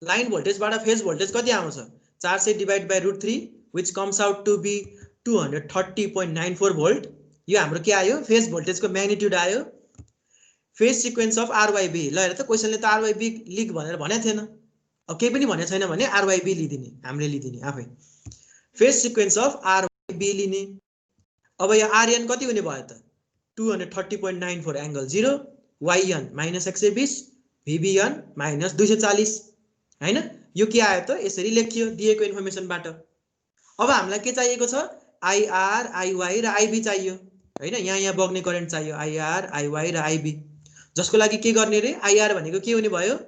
लाइन भोल्टेजबाट फेज भोल्टेज कति आउँछ 400 divide by √3 which comes out to be 230.94 volt यो हाम्रो के आयो फेज भोल्टेजको म्याग्निट्युड आयो फेज सिक्वेन्स अफ RYB ल हेर त क्वेसनले त RYB लिख भनेर भनेको थिएन अब केही पनि भनेको छैन भने RYB लिदिने हामीले लिदिने आफै फेज सिक्वेन्स अफ RYB लिने अब यो RN कति हुने भयो त 230.94 एंगल 0 YN -120 VBN -240 हैन यो के आयो त यसरी लेखियो दिएको इन्फर्मेसनबाट अब हामीलाई के चाहिएको छ IR IY र IB चाहियो हैन यहाँ बग्ने करेन्ट चाहियो IR IY र IB जसको लागि के गर्ने रे IR भनेको के हुने भयो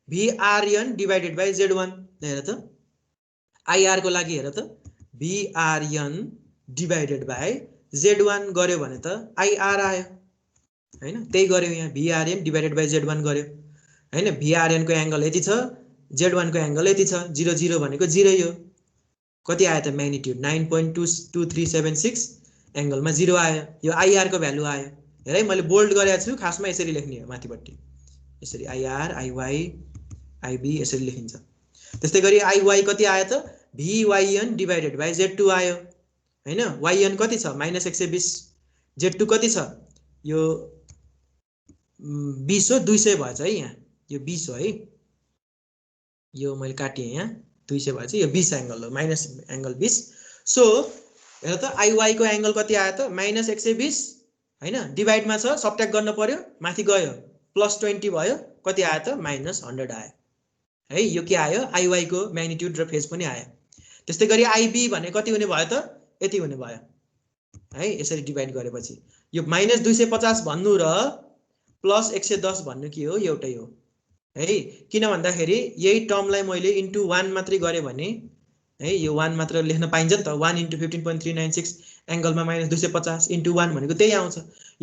VRN डिवाइडेड बाइ Z1 हेर त IR को लागि हेर त VRN डिवाइडेड बाइ Z1 गर्यो भने त IR आयो हैन त्यही गर्यो यहाँ VRN डिवाइडेड बाइ Z1 गर्यो हैन VRN को एंगल यति छ Z1 को एंगल यति छ 0 0 भनेको 0 यो कति आयो त म्याग्निट्युड 9.2376 एंगलमा 0 आयो यो IR को भ्यालु आयो हेर है मैले बोल्ड गरेको छु खासमा यसरी लेख्ने हो माथिपट्टि यसरी IR IY IB यसरी लेखिन्छ त्यस्तै गरी IY कति आयो त VYN डिवाइडेड बाइ Z2 आयो हैन YN कति छ -120 Z2 कति छ यो 20 हो 200 भएछ है यहाँ यो 20 हो है यो मैले काटेँ यहाँ 200 भएछ यो 20 एंगल हो माइनस एंगल 20 सो हेर त IY को एंगल कति आयो त -120 हैन डिवाइडमा छ सबट्र्याक्ट गर्न पर्यो माथि गयो +20 भयो कति आयो त -100 आयो है यो के आयो IY को म्याग्निट्युड र फेज पनि आयो त्यस्तै गरी IB भने कति हुने भयो त यति हुने भयो है यसरी डिवाइड गरेपछि यो -250 भन्नु र +110 भन्नु के हो एउटै हो है किन भन्दाखेरि यही टर्मलाई मैले इन्टु 1 मात्रै गरे भने है यो 1 मात्र लेख्न पाइन्छ नि त 1 * 15.396 एंगलमा -250 इन्टु 1 भनेको त्यही आउँछ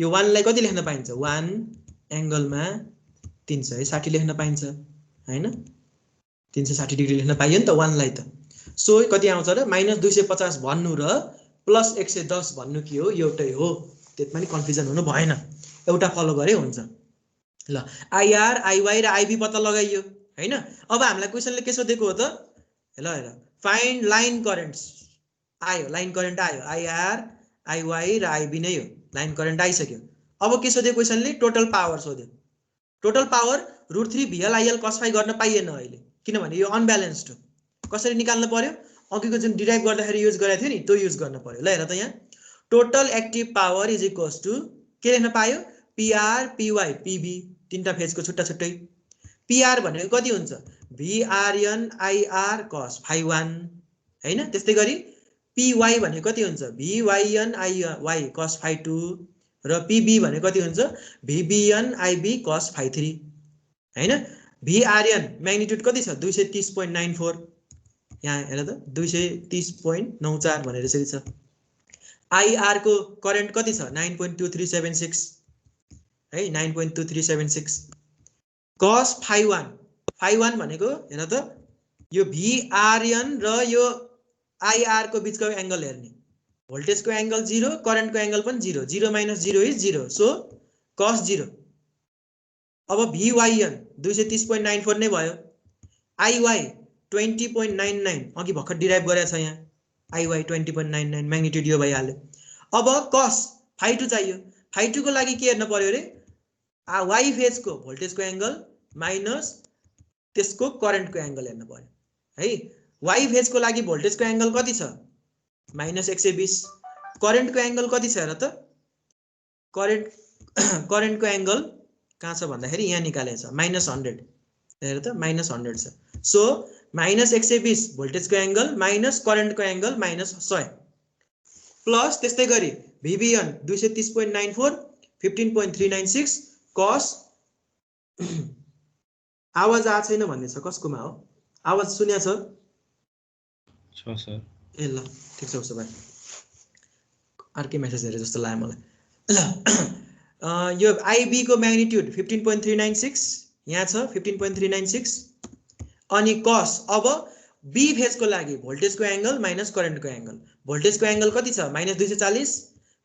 यो 1 लाई कति लेख्न पाइन्छ 1 एंगलमा 360 लेख्न पाइन्छ हैन 360 डिग्री लेख्न पाइयो नि त 1 लाई त सो कति आउँछ र -250 भन्नु र +110 भन्नु के हो एउटै हो त्यसमा नि कन्फ्युजन हुनु भएन एउटा फलो गरे हुन्छ ल IR IY र IB पत्ता लगाइयो हैन अब हामीलाई क्वेशनले के सोधेको हो त ल हेर फाइन्ड लाइन करेन्ट्स आयो लाइन करेन्ट आयो IR IY र IB नै हो लाइन करेन्ट आइसक्यो अब के सोध्यो क्वेशनले टोटल पावर सोध्यो total power √3 VL IL cos phi गर्न पाइएन अहिले किनभने यो अनब्यालेन्स्ड हो कसरी निकाल्न पर्यो अघिको जुन डिराइभ गर्दाखेरि युज गरेको थियो नि त्यो युज गर्न पर्यो ल हेर त यहाँ total active power is equals to के लेख्न पायो PR PY PB तीनटा फेजको छुट्टा छुट्टै PR भनेको कति हुन्छ VRN IR cos phi 1 हैन त्यस्तै गरी PY भनेको कति हुन्छ VYN IY cos phi 2 र PB भनेको कति हुन्छ VBN IB cos phi 3 हैन VRN म्याग्निट्युड कति छ 230.94 यहाँ हेर त 230.94 भनेर यसरी छ IR को करेन्ट कति छ 9.2376 है 9.2376 cos phi 1 भनेको हेर त यो VRN र यो IR को बीचको एंगल हेर्ने भोल्टेज को एंगल 0 करेन्ट को एंगल पनि 0 0 - 0 इज 0 सो cos 0 अब VYN 230.94 नै भयो IY 20.99 अघि भर्खर डिराइभ गरेछ यहाँ IY 20.99 म्याग्निट्युड यो भइहाल्यो अब cos phi 2 चाहियो phi 2 को लागि के हेर्न पर्यो रे Y फेज को भोल्टेज को एंगल माइनस त्यसको करेन्ट को एंगल हेर्न पर्यो है Y फेज को लागि भोल्टेज को एंगल कति छ -120 करेन्ट को एंगल कति छ हेर त करेन्ट को एंगल कहाँ छ भन्दाखेरि यहाँ निकालेछ -100 हेर त -100 छ सो -120 भोल्टेज को एंगल माइनस करेन्ट को एंगल -100 प्लस त्यस्तै गरी VBN 230.94 15.396 cos आवाज आ छैन भन्ने छ कसकोमा हो आवाज सुन्या छ सर ए ल ठीक छ उसो भए अर्कै मेसेज हेरे जस्तो लाग्यो मलाई ल यो IB को म्याग्निट्युड 15.396 यहाँ छ 15.396 अनि cos अब B फेज को लागि भोल्टेज को एंगल माइनस करेन्ट को एंगल भोल्टेज को एंगल कति छ -240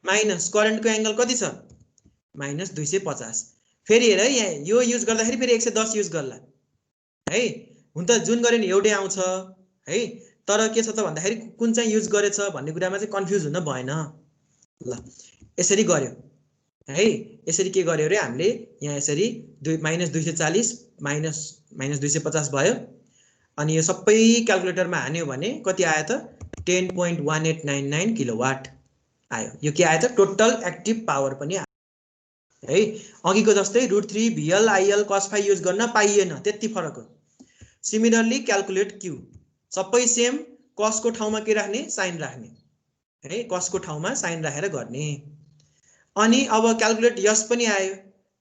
माइनस करेन्ट को एंगल कति छ -250 फेरि हेर यहाँ यो युज गर्दाखेरि फेरि 110 युज गर्ला है हुन त जुन गरे नि एउटै आउँछ है तर के छ त भन्दाखेरि कुन चाहिँ युज गरेछ भन्ने कुरामा चाहिँ कन्फ्युज हुन भएन ल यसरी गर्यो है यसरी के गर्यो रे हामीले यहाँ यसरी -240 -250 भयो अनि यो सबै क्याल्कुलेटरमा हान्यो भने कति आयो त 10.1899 किलोवाट आयो यो के आयो त टोटल एक्टिभ पावर पनि है अघिको जस्तै √3 VL IL cos phi use गर्न पाइएन त्यति फरक हो सिमिलरली क्याल्कुलेट Q सबै सेम cos को ठाउँमा के राख्ने साइन राख्ने है cos को ठाउँमा साइन राखेर गर्ने अनि अब क्याल्कुलेट यस पनि आयो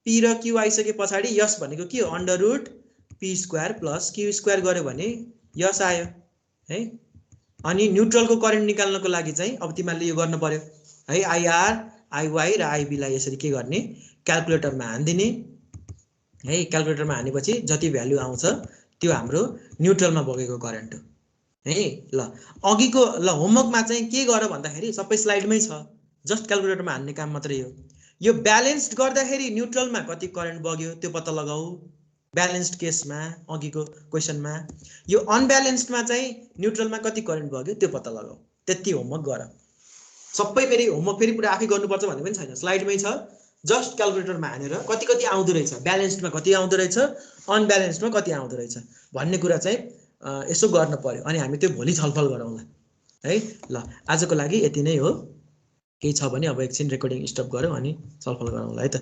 P र Q आइसके पछाडी यस भनेको के हो √p² + q² गर्यो भने यस आयो है अनि न्यूट्रल को करेन्ट निकाल्नको लागि चाहिँ अब तिमीले यो गर्न पर्यो है IR IY र IB लाई यसरी के गर्ने क्याल्कुलेटरमा हान्दिने है क्याल्कुलेटरमा हानेपछि जति भ्यालु आउँछ त्यो हाम्रो न्युट्रलमा बगेको करेन्ट हो है। ल अघिको ल होमवर्कमा चाहिँ के गर भन्दाखेरि सबै स्लाइडमै छ, जस्ट क्यालकुलेटरमा हान्ने काम मात्रै हो। यो ब्यालेन्स्ड गर्दाखेरि न्युट्रलमा कति करेन्ट बग्यो त्यो पत्ता लगाऊ ब्यालेन्स्ड केसमा अघिको क्वेसनमा। यो अनब्यालेन्स्डमा चाहिँ न्युट्रलमा कति करेन्ट बग्यो त्यो पत्ता लगाऊ। त्यति होमवर्क गर। सबै फेरि होमवर्क फेरि पुरा आफै गर्नुपर्छ भन्ने पनि छैन, स्लाइडमै छ, जस्ट क्यालकुलेटरमा हानेर कति कति आउँदो रहेछ, ब्यालेन्स्डमा कति आउँदो रहेछ, अनब्यालेन्स्डमा कति आउँदो रहेछ भन्ने कुरा चाहिँ यसो गर्न पर्यो। अनि हामी त्यो भोलि छलफल गरौँला है। ल आजको लागि यति नै हो। केही छ भने अब एकछिन रेकर्डिङ स्टप गरौँ अनि छलफल गरौँला है त।